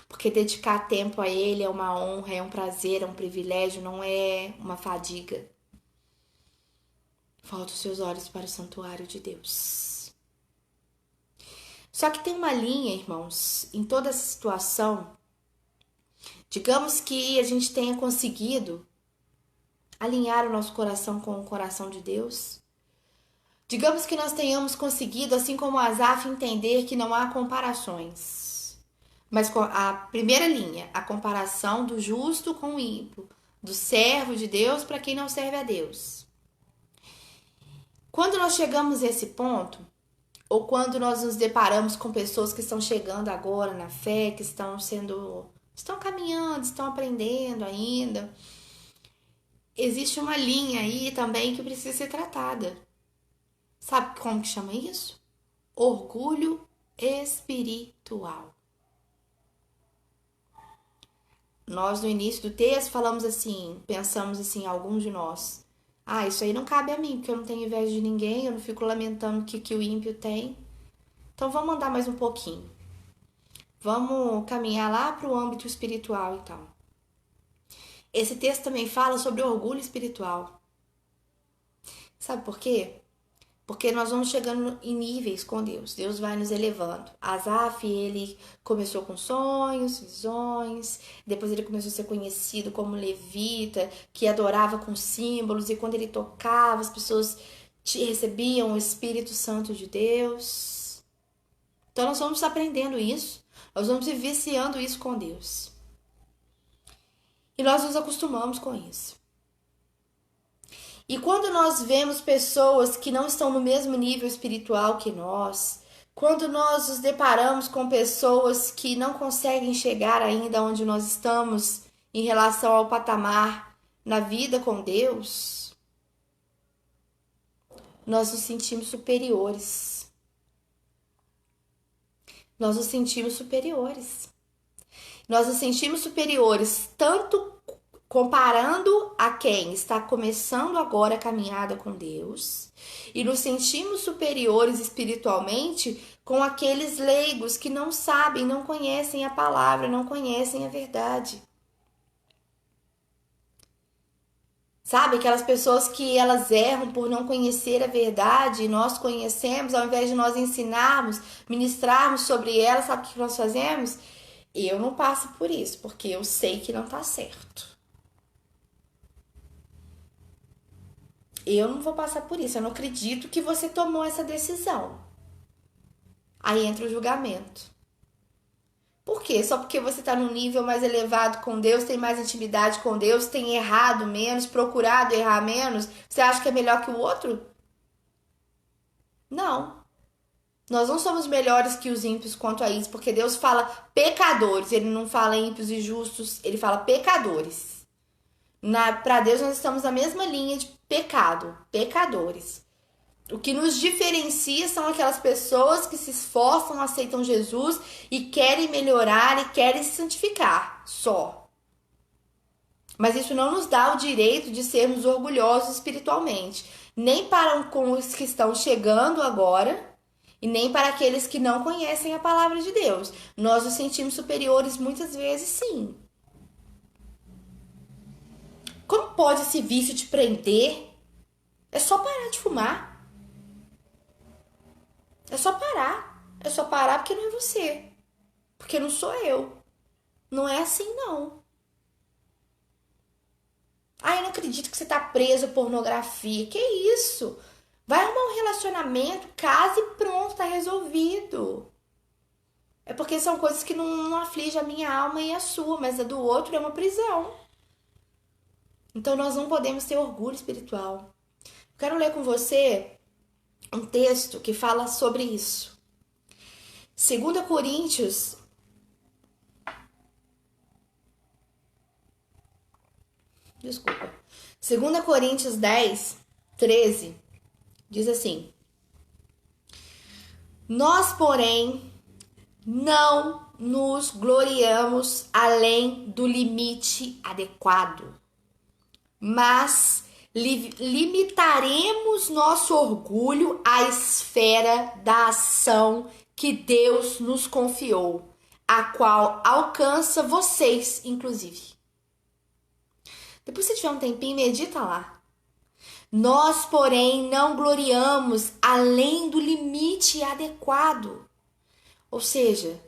Porque dedicar tempo a ele é uma honra, é um prazer, é um privilégio, não é uma fadiga. Volta os seus olhos para o santuário de Deus. Só que tem uma linha, irmãos, em toda essa situação. Digamos que a gente tenha conseguido alinhar o nosso coração com o coração de Deus. Digamos que nós tenhamos conseguido, assim como Asaf, entender que não há comparações. Mas a primeira linha, a comparação do justo com o ímpio, do servo de Deus para quem não serve a Deus. Quando nós chegamos a esse ponto, ou quando nós nos deparamos com pessoas que estão chegando agora na fé, que estão caminhando, estão aprendendo ainda, existe uma linha aí também que precisa ser tratada. Sabe como que chama isso? Orgulho espiritual. Nós no início do texto falamos assim, pensamos assim, alguns de nós, isso aí não cabe a mim, porque eu não tenho inveja de ninguém, eu não fico lamentando o que o ímpio tem. Então vamos andar mais um pouquinho. Vamos caminhar lá para o âmbito espiritual então. Esse texto também fala sobre orgulho espiritual. Sabe por quê? Porque nós vamos chegando em níveis com Deus. Deus vai nos elevando. Asaf, ele começou com sonhos, visões. Depois ele começou a ser conhecido como levita, que adorava com símbolos. E quando ele tocava, as pessoas recebiam o Espírito Santo de Deus. Então nós vamos aprendendo isso. Nós vamos vivenciando isso com Deus. E nós nos acostumamos com isso. E quando nós vemos pessoas que não estão no mesmo nível espiritual que nós, quando nós nos deparamos com pessoas que não conseguem chegar ainda onde nós estamos em relação ao patamar na vida com Deus, nós nos sentimos superiores. Nós nos sentimos superiores. Nós nos sentimos superiores tanto comparando a quem está começando agora a caminhada com Deus, e nos sentimos superiores espiritualmente com aqueles leigos que não sabem, não conhecem a palavra, não conhecem a verdade. Sabe, aquelas pessoas que elas erram por não conhecer a verdade, e nós conhecemos, ao invés de nós ensinarmos, ministrarmos sobre elas, sabe o que nós fazemos? Eu não passo por isso, porque eu sei que não está certo. Eu não vou passar por isso, eu não acredito que você tomou essa decisão. Aí entra o julgamento. Por quê? Só porque você está num nível mais elevado com Deus, tem mais intimidade com Deus, tem errado menos, procurado errar menos, você acha que é melhor que o outro? Não. Nós não somos melhores que os ímpios quanto a isso, porque Deus fala pecadores, ele não fala ímpios e justos, ele fala pecadores. Para Deus nós estamos na mesma linha de pecado, pecadores. O que nos diferencia são aquelas pessoas que se esforçam, aceitam Jesus e querem melhorar e querem se santificar, só. Mas isso não nos dá o direito de sermos orgulhosos espiritualmente, nem para com os que estão chegando agora e nem para aqueles que não conhecem a palavra de Deus. Nós nos sentimos superiores muitas vezes, sim. Como pode esse vício te prender? É só parar de fumar. É só parar. É só parar porque não é você. Porque não sou eu. Não é assim, não. Ah, eu não acredito que você tá preso à pornografia. Que isso? Vai arrumar um relacionamento, casa e pronto, tá resolvido. É porque são coisas que não afligem a minha alma e a sua, mas a do outro é uma prisão. Então nós não podemos ter orgulho espiritual. Eu quero ler com você um texto que fala sobre isso. 2 Coríntios. Desculpa. 2 Coríntios 10, 13. Diz assim: Nós, porém, não nos gloriamos além do limite adequado, mas limitaremos nosso orgulho à esfera da ação que Deus nos confiou, a qual alcança vocês, inclusive. Depois, se tiver um tempinho, medita lá. Nós, porém, não gloriamos além do limite adequado. Ou seja,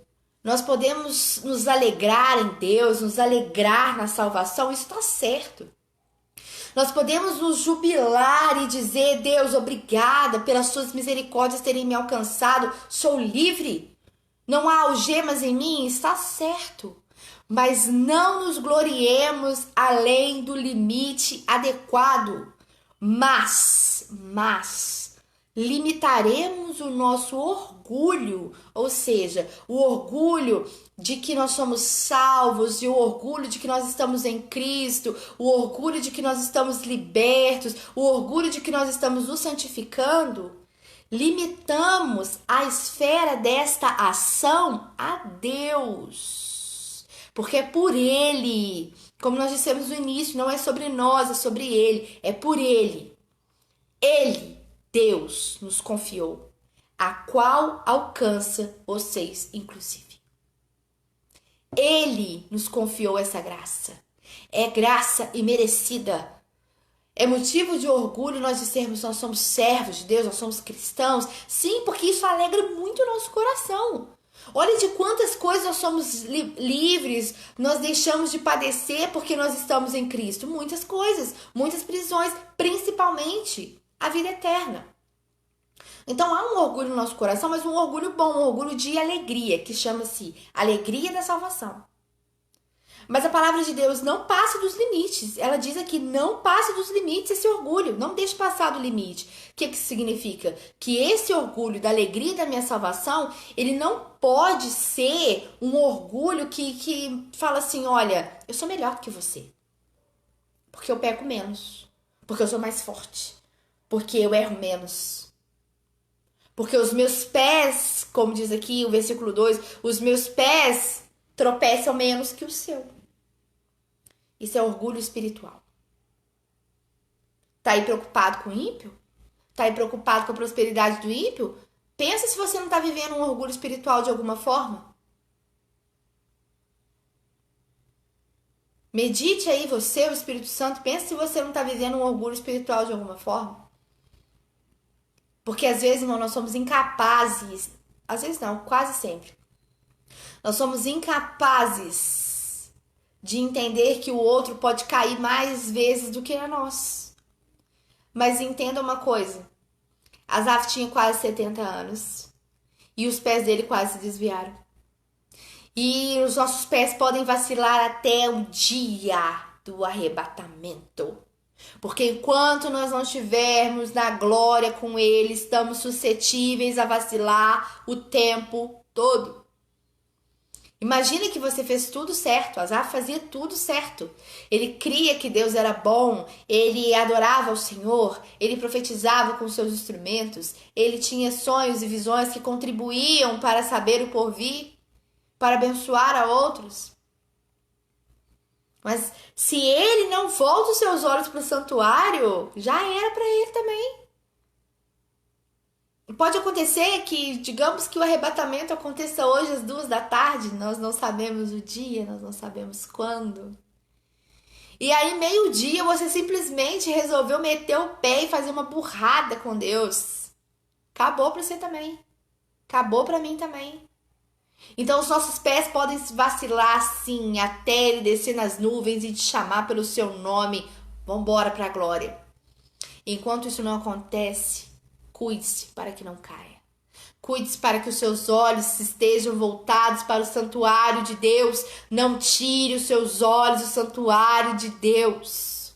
nós podemos nos alegrar em Deus, nos alegrar na salvação, isso está certo. Nós podemos nos jubilar e dizer: Deus, obrigada pelas suas misericórdias terem me alcançado, sou livre, não há algemas em mim, está certo. Mas não nos gloriemos além do limite adequado, mas limitaremos o nosso orgulho, ou seja, o orgulho de que nós somos salvos e o orgulho de que nós estamos em Cristo, o orgulho de que nós estamos libertos, o orgulho de que nós estamos nos santificando. Limitamos a esfera desta ação a Deus, porque é por Ele, como nós dissemos no início, não é sobre nós, é sobre Ele, é por Ele. Ele, Deus, nos confiou, a qual alcança vocês, inclusive. Ele nos confiou essa graça. É graça imerecida. É motivo de orgulho nós dizermos: nós somos servos de Deus, nós somos cristãos. Sim, porque isso alegra muito o nosso coração. Olha de quantas coisas nós somos livres, nós deixamos de padecer porque nós estamos em Cristo. Muitas coisas, muitas prisões, principalmente a vida eterna. Então há um orgulho no nosso coração, mas um orgulho bom, um orgulho de alegria, que chama-se alegria da salvação. Mas a palavra de Deus não passa dos limites. Ela diz aqui: não passe dos limites esse orgulho, não deixe passar do limite. O que significa? Que esse orgulho da alegria da minha salvação, ele não pode ser um orgulho que fala assim: olha, eu sou melhor que você, porque eu peco menos, porque eu sou mais forte, porque eu erro menos. Porque os meus pés, como diz aqui o versículo 2, os meus pés tropeçam menos que o seu. Isso é orgulho espiritual. Tá aí preocupado com o ímpio? Tá aí preocupado com a prosperidade do ímpio? Pensa se você não tá vivendo um orgulho espiritual de alguma forma. Medite aí você, o Espírito Santo, pensa se você não tá vivendo um orgulho espiritual de alguma forma. Porque às vezes, irmão, nós somos incapazes, às vezes não, quase sempre, nós somos incapazes de entender que o outro pode cair mais vezes do que a nós. Mas entenda uma coisa. Asaf tinha quase 70 anos. E os pés dele quase se desviaram. E os nossos pés podem vacilar até o dia do arrebatamento. Porque enquanto nós não estivermos na glória com Ele, estamos suscetíveis a vacilar o tempo todo. Imagine que você fez tudo certo. Asaf fazia tudo certo. Ele cria que Deus era bom, ele adorava o Senhor, ele profetizava com seus instrumentos, ele tinha sonhos e visões que contribuíam para saber o porvir, para abençoar a outros. Mas se ele não volta os seus olhos para o santuário, já era para ele também. Pode acontecer que, digamos que o arrebatamento aconteça hoje às 2 da tarde, nós não sabemos o dia, nós não sabemos quando. E aí, meio-dia, você simplesmente resolveu meter o pé e fazer uma burrada com Deus. Acabou para você também. Acabou para mim também. Então, os nossos pés podem vacilar sim, até ele descer nas nuvens e te chamar pelo seu nome. Vambora para a glória. Enquanto isso não acontece, cuide-se para que não caia. Cuide-se para que os seus olhos estejam voltados para o santuário de Deus. Não tire os seus olhos do santuário de Deus.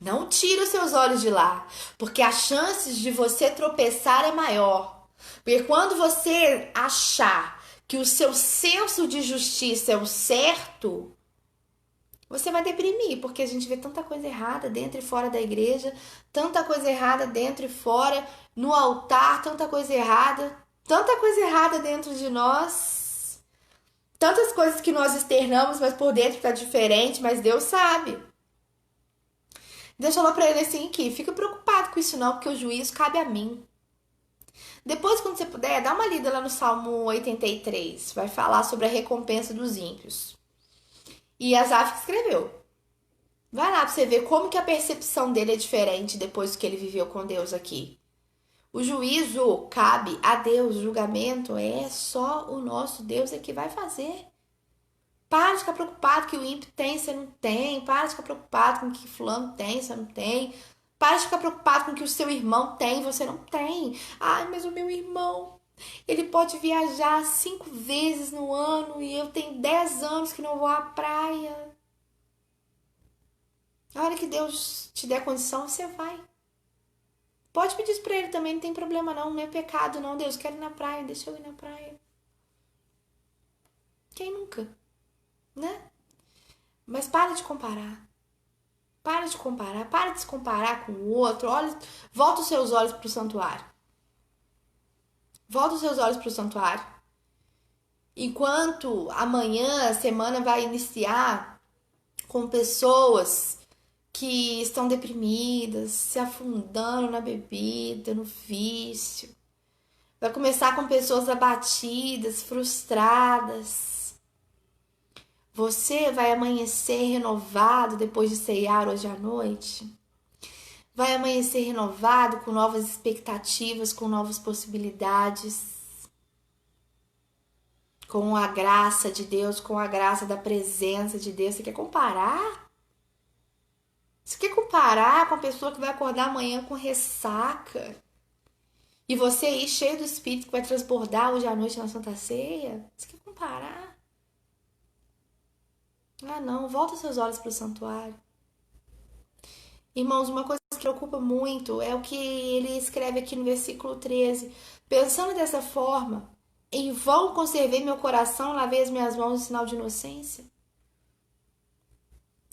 Não tire os seus olhos de lá, porque as chances de você tropeçar é maior. Porque quando você achar que o seu senso de justiça é o certo, você vai deprimir, porque a gente vê tanta coisa errada dentro e fora da igreja, tanta coisa errada dentro e fora, no altar, tanta coisa errada dentro de nós. Tantas coisas que nós externamos, mas por dentro tá diferente, mas Deus sabe. Deus falou pra ele assim aqui, fica preocupado com isso não, porque o juízo cabe a mim. Depois, quando você puder, dá uma lida lá no Salmo 83, vai falar sobre a recompensa dos ímpios. E Asaf escreveu. Vai lá pra você ver como que a percepção dele é diferente depois que ele viveu com Deus aqui. O juízo cabe a Deus, o julgamento é só o nosso Deus é que vai fazer. Para de ficar preocupado que o ímpio tem, você não tem. Para de ficar preocupado com o que fulano tem, você não tem. Para de ficar preocupado com o que o seu irmão tem, você não tem. Ai, mas o meu irmão, ele pode viajar 5 vezes no ano e eu tenho 10 anos que não vou à praia. A hora que Deus te der condição, você vai. Pode pedir isso pra ele também, não tem problema não, não é pecado não. Deus, quero ir na praia, deixa eu ir na praia. Quem nunca, né? Mas para de comparar. Para de comparar, para de se comparar com o outro. Olha, volta os seus olhos pro santuário. Volta os seus olhos pro santuário. Enquanto amanhã a semana vai iniciar com pessoas que estão deprimidas, se afundando na bebida, no vício. Vai começar com pessoas abatidas, frustradas. Você vai amanhecer renovado depois de ceiar hoje à noite. Vai amanhecer renovado com novas expectativas, com novas possibilidades. Com a graça de Deus, com a graça da presença de Deus. Você quer comparar? Você quer comparar com a pessoa que vai acordar amanhã com ressaca? E você aí cheio do Espírito que vai transbordar hoje à noite na Santa Ceia? Você quer comparar? Ah não, volta seus olhos para o santuário. Irmãos, uma coisa que preocupa muito é o que ele escreve aqui no versículo 13. Pensando dessa forma, em vão conservei meu coração, lavei as minhas mãos em sinal de inocência.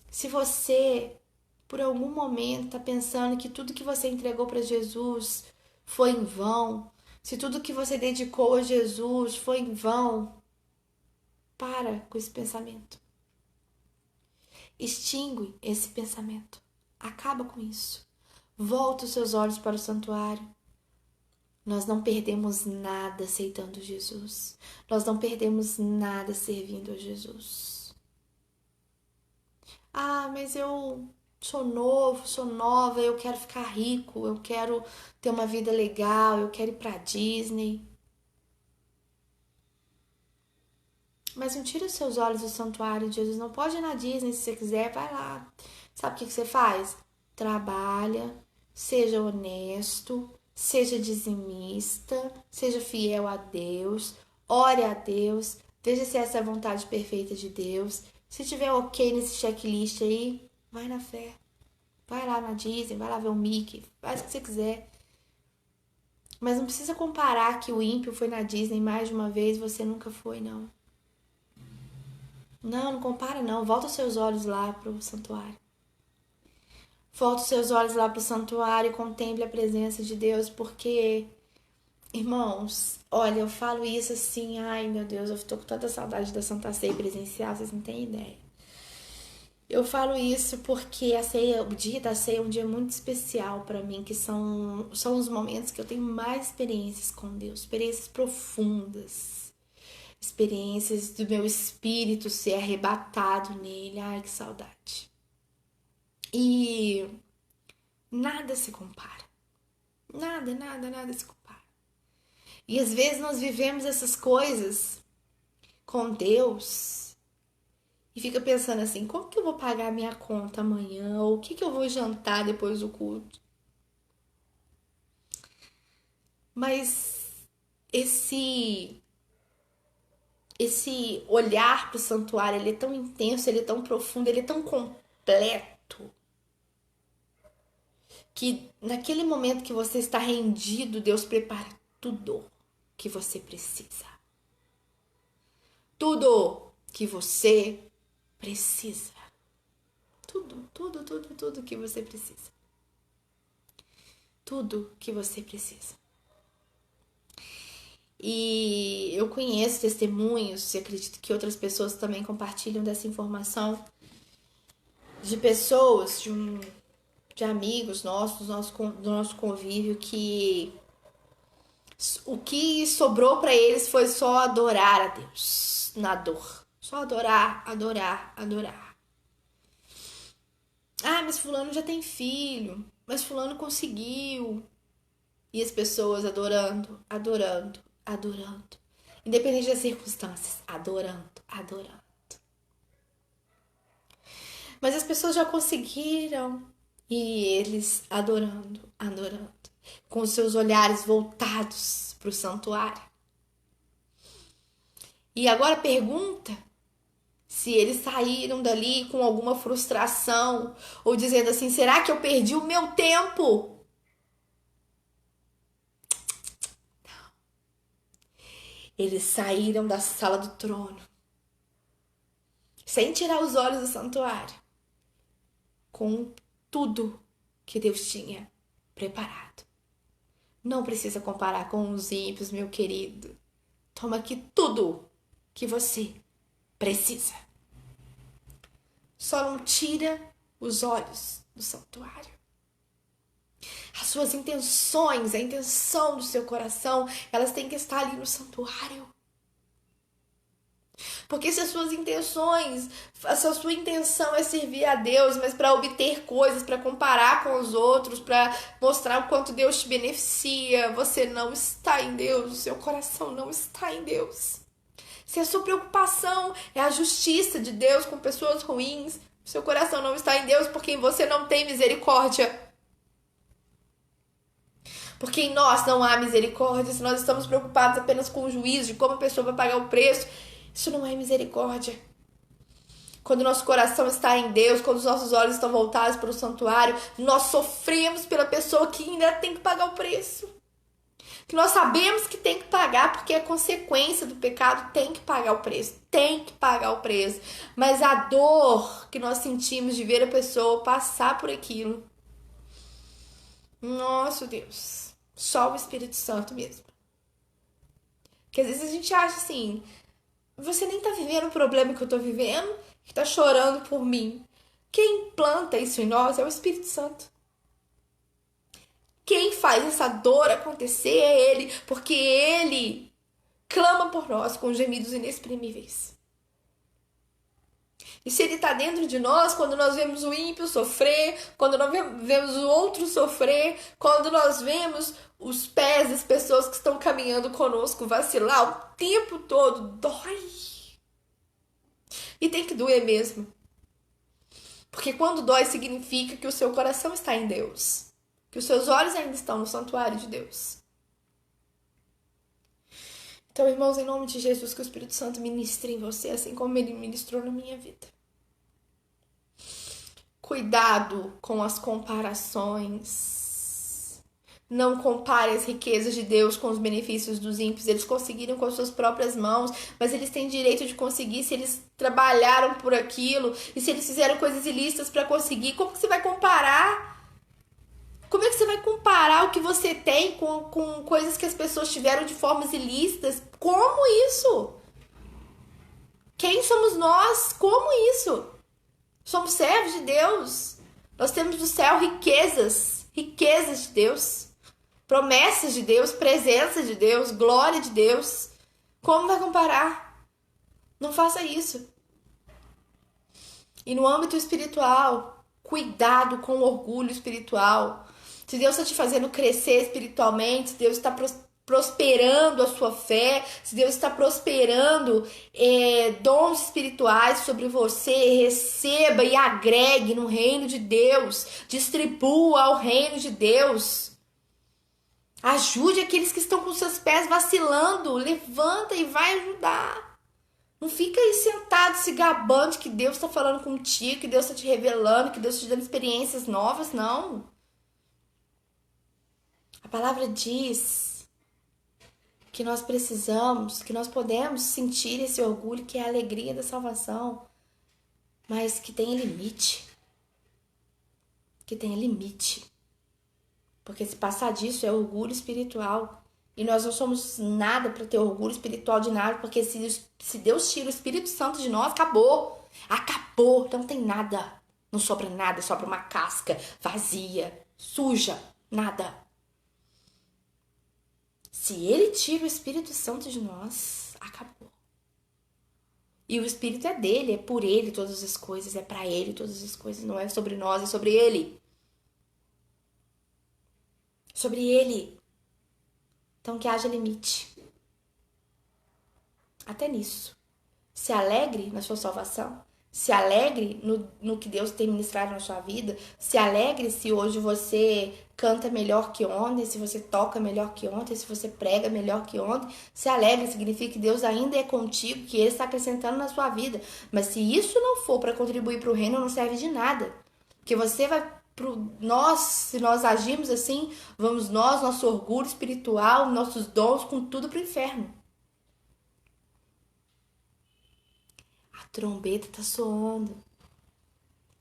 Se você, por algum momento, está pensando que tudo que você entregou para Jesus foi em vão, se tudo que você dedicou a Jesus foi em vão, para com esse pensamento. Extingue esse pensamento. Acaba com isso. Volta os seus olhos para o santuário. Nós não perdemos nada aceitando Jesus. Nós não perdemos nada servindo a Jesus. Ah, mas eu sou novo, sou nova, eu quero ficar rico, eu quero ter uma vida legal, eu quero ir pra Disney. Mas não tira os seus olhos do santuário de Jesus. Não pode ir na Disney se você quiser, vai lá. Sabe o que você faz? trabalha, seja honesto, seja dizimista, seja fiel a Deus, ore a Deus, veja se essa é a vontade perfeita de Deus. Se tiver ok nesse checklist aí, vai na fé. Vai lá na Disney, vai lá ver o Mickey, faz o que você quiser. Mas não precisa comparar que o ímpio foi na Disney mais de uma vez e você nunca foi, não. Não compara não. Volta os seus olhos lá pro santuário. Volta os seus olhos lá pro santuário e contemple a presença de Deus, porque, irmãos, olha, eu falo isso assim, ai meu Deus, eu tô com tanta saudade da Santa Ceia presencial, vocês não têm ideia. Eu falo isso porque a ceia, o dia da ceia é um dia muito especial para mim, que são os momentos que eu tenho mais experiências com Deus, experiências profundas, experiências do meu espírito ser arrebatado nele. Ai, que saudade. E nada se compara. Nada se compara. E às vezes nós vivemos essas coisas com Deus e fica pensando assim, como que eu vou pagar a minha conta amanhã? Ou o que eu vou jantar depois do culto? Mas esse olhar para o santuário, ele é tão intenso, ele é tão profundo, ele é tão completo, que naquele momento que você está rendido, Deus prepara tudo que você precisa. Tudo que você precisa. Tudo que você precisa. Tudo que você precisa. E eu conheço testemunhos, e acredito que outras pessoas também compartilham dessa informação, de pessoas, de amigos nossos, do nosso convívio, que o que sobrou para eles foi só adorar a Deus na dor. Só adorar. Ah, mas fulano já tem filho, mas fulano conseguiu. E as pessoas adorando. Independente das circunstâncias, adorando. Mas as pessoas já conseguiram e eles adorando, com os seus olhares voltados para o santuário. E agora pergunta se eles saíram dali com alguma frustração ou dizendo assim, será que eu perdi o meu tempo? Não. Eles saíram da sala do trono sem tirar os olhos do santuário, com tudo que Deus tinha preparado. Não precisa comparar com os ímpios, meu querido. Toma aqui tudo que você precisa. Só não tira os olhos do santuário. As suas intenções, a intenção do seu coração, elas têm que estar ali no santuário. Porque se as suas intenções, se a sua intenção é servir a Deus, mas para obter coisas, para comparar com os outros, para mostrar o quanto Deus te beneficia, você não está em Deus, o seu coração não está em Deus. Se a sua preocupação é a justiça de Deus com pessoas ruins, o seu coração não está em Deus, porque em você não tem misericórdia. Porque em nós não há misericórdia. Se nós estamos preocupados apenas com o juízo, de como a pessoa vai pagar o preço, isso não é misericórdia. Quando nosso coração está em Deus, quando os nossos olhos estão voltados para o santuário, nós sofremos pela pessoa que ainda tem que pagar o preço. Que nós sabemos que tem que pagar, porque é consequência do pecado, tem que pagar o preço. Mas a dor que nós sentimos de ver a pessoa passar por aquilo, nosso Deus, só o Espírito Santo mesmo. Porque às vezes a gente acha assim, você nem tá vivendo o problema que eu tô vivendo, que tá chorando por mim. Quem planta isso em nós é o Espírito Santo. Quem faz essa dor acontecer é Ele, porque Ele clama por nós com gemidos inexprimíveis. E se Ele está dentro de nós, quando nós vemos o ímpio sofrer, quando nós vemos o outro sofrer, quando nós vemos os pés das pessoas que estão caminhando conosco vacilar o tempo todo, dói. E tem que doer mesmo. Porque quando dói significa que o seu coração está em Deus, que os seus olhos ainda estão no santuário de Deus. Então, irmãos, em nome de Jesus, que o Espírito Santo ministre em você, assim como ele ministrou na minha vida. Cuidado com as comparações. Não compare as riquezas de Deus com os benefícios dos ímpios. Eles conseguiram com as suas próprias mãos, mas eles têm direito de conseguir se eles trabalharam por aquilo e se eles fizeram coisas ilícitas para conseguir. Como que você vai comparar? Como é que você vai comparar o que você tem com coisas que as pessoas tiveram de formas ilícitas? Como isso? Quem somos nós? Como isso? Somos servos de Deus. Nós temos do céu riquezas de Deus. Promessas de Deus, presença de Deus, glória de Deus. Como vai comparar? Não faça isso. E no âmbito espiritual, cuidado com o orgulho espiritual. Se Deus está te fazendo crescer espiritualmente, se Deus está prosperando a sua fé, se Deus está prosperando dons espirituais sobre você, receba e agregue no reino de Deus. Distribua ao reino de Deus. Ajude aqueles que estão com seus pés vacilando. Levanta e vai ajudar. Não fica aí sentado se gabando de que Deus está falando contigo, que Deus está te revelando, que Deus está te dando experiências novas. Não. A palavra diz que nós precisamos, que nós podemos sentir esse orgulho, que é a alegria da salvação, mas que tem limite. Que tem limite. Porque se passar disso é orgulho espiritual. E nós não somos nada para ter orgulho espiritual de nada. Porque se Deus tira o Espírito Santo de nós, acabou. Acabou. Não tem nada. Não sobra nada. Sobra uma casca vazia, suja. Nada. Se Ele tira o Espírito Santo de nós, acabou. E o Espírito é dele. É por Ele todas as coisas. É para Ele todas as coisas. Não é sobre nós, é sobre Ele. Sobre Ele. Então que haja limite. Até nisso. Se alegre na sua salvação. Se alegre no que Deus tem ministrado na sua vida. Se alegre se hoje você canta melhor que ontem. Se você toca melhor que ontem. Se você prega melhor que ontem. Se alegre significa que Deus ainda é contigo. Que Ele está acrescentando na sua vida. Mas se isso não for para contribuir para o reino, não serve de nada. Porque você vai... se nós agirmos assim, vamos nós, nosso orgulho espiritual, nossos dons, com tudo pro inferno. A trombeta tá soando.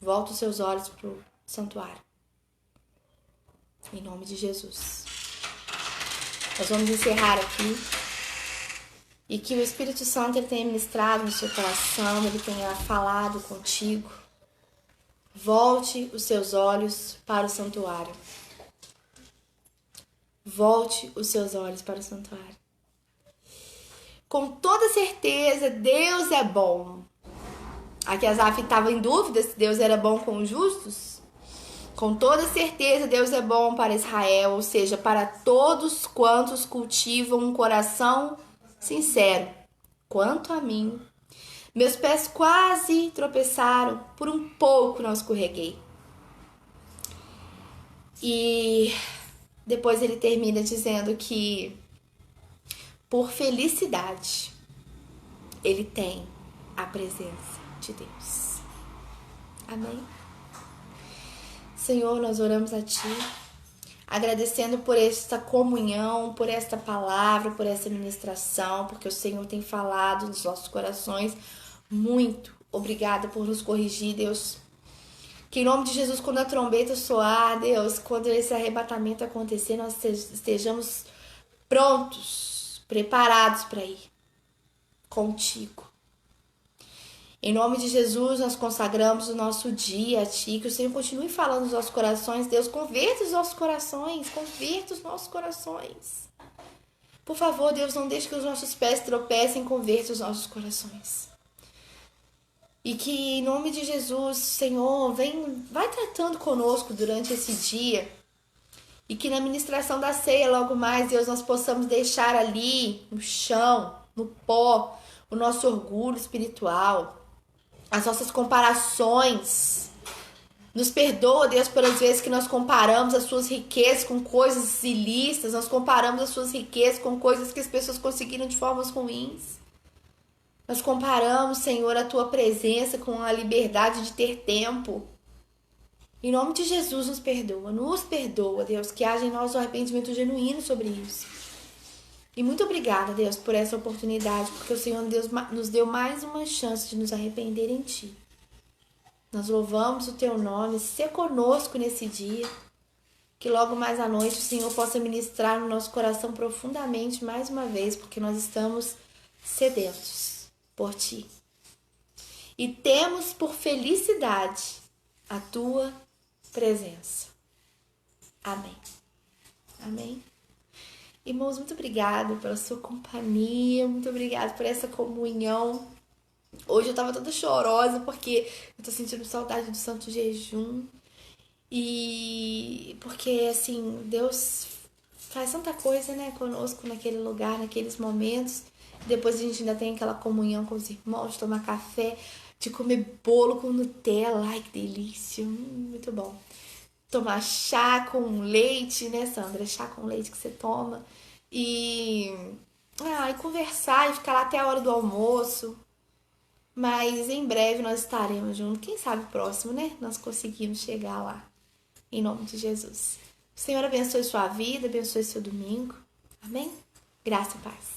Volta os seus olhos pro santuário. Em nome de Jesus. Nós vamos encerrar aqui. E que o Espírito Santo ele tenha ministrado no seu coração, ele tenha falado contigo. Volte os seus olhos para o santuário. Volte os seus olhos para o santuário. Com toda certeza, Deus é bom. Aqui Asaf estava em dúvida se Deus era bom com os justos. Com toda certeza, Deus é bom para Israel, ou seja, para todos quantos cultivam um coração sincero. Quanto a mim, meus pés quase tropeçaram, por um pouco não escorreguei. E depois ele termina dizendo que, por felicidade, ele tem a presença de Deus. Amém? Senhor, nós oramos a Ti, agradecendo por esta comunhão, por esta palavra, por essa ministração, porque o Senhor tem falado nos nossos corações. Muito obrigada por nos corrigir, Deus. Que em nome de Jesus, quando a trombeta soar, Deus, quando esse arrebatamento acontecer, nós estejamos prontos, preparados para ir contigo. Em nome de Jesus, nós consagramos o nosso dia a Ti, que o Senhor continue falando nos nossos corações. Deus, converta os nossos corações, converta os nossos corações. Por favor, Deus, não deixe que os nossos pés tropecem, converta os nossos corações. E que em nome de Jesus, Senhor, vai tratando conosco durante esse dia. E que na ministração da ceia, logo mais, Deus, nós possamos deixar ali, no chão, no pó, o nosso orgulho espiritual, as nossas comparações, Nos perdoa, Deus, por as vezes que nós comparamos as suas riquezas com coisas ilícitas, nós comparamos as suas riquezas com coisas que as pessoas conseguiram de formas ruins. Nós comparamos, Senhor, a tua presença com a liberdade de ter tempo. Em nome de Jesus, nos perdoa, Deus, que haja em nós um arrependimento genuíno sobre isso. E muito obrigada, Deus, por essa oportunidade, porque o Senhor Deus nos deu mais uma chance de nos arrepender em Ti. Nós louvamos o Teu nome, ser conosco nesse dia, que logo mais à noite o Senhor possa ministrar no nosso coração profundamente mais uma vez, porque nós estamos sedentos por Ti. E temos por felicidade a Tua presença. Amém. Amém. Irmãos, muito obrigada pela sua companhia, muito obrigada por essa comunhão. Hoje eu tava toda chorosa porque eu tô sentindo saudade do Santo Jejum. E porque, assim, Deus faz tanta coisa, né, conosco naquele lugar, naqueles momentos. Depois a gente ainda tem aquela comunhão com os irmãos, de tomar café, de comer bolo com Nutella. Ai, que delícia, muito bom. Tomar chá com leite, né, Sandra? Chá com leite que você toma. E conversar e ficar lá até a hora do almoço. Mas em breve nós estaremos juntos. Quem sabe próximo, né? Nós conseguimos chegar lá. Em nome de Jesus. O Senhor abençoe sua vida, abençoe seu domingo. Amém? Graça e paz.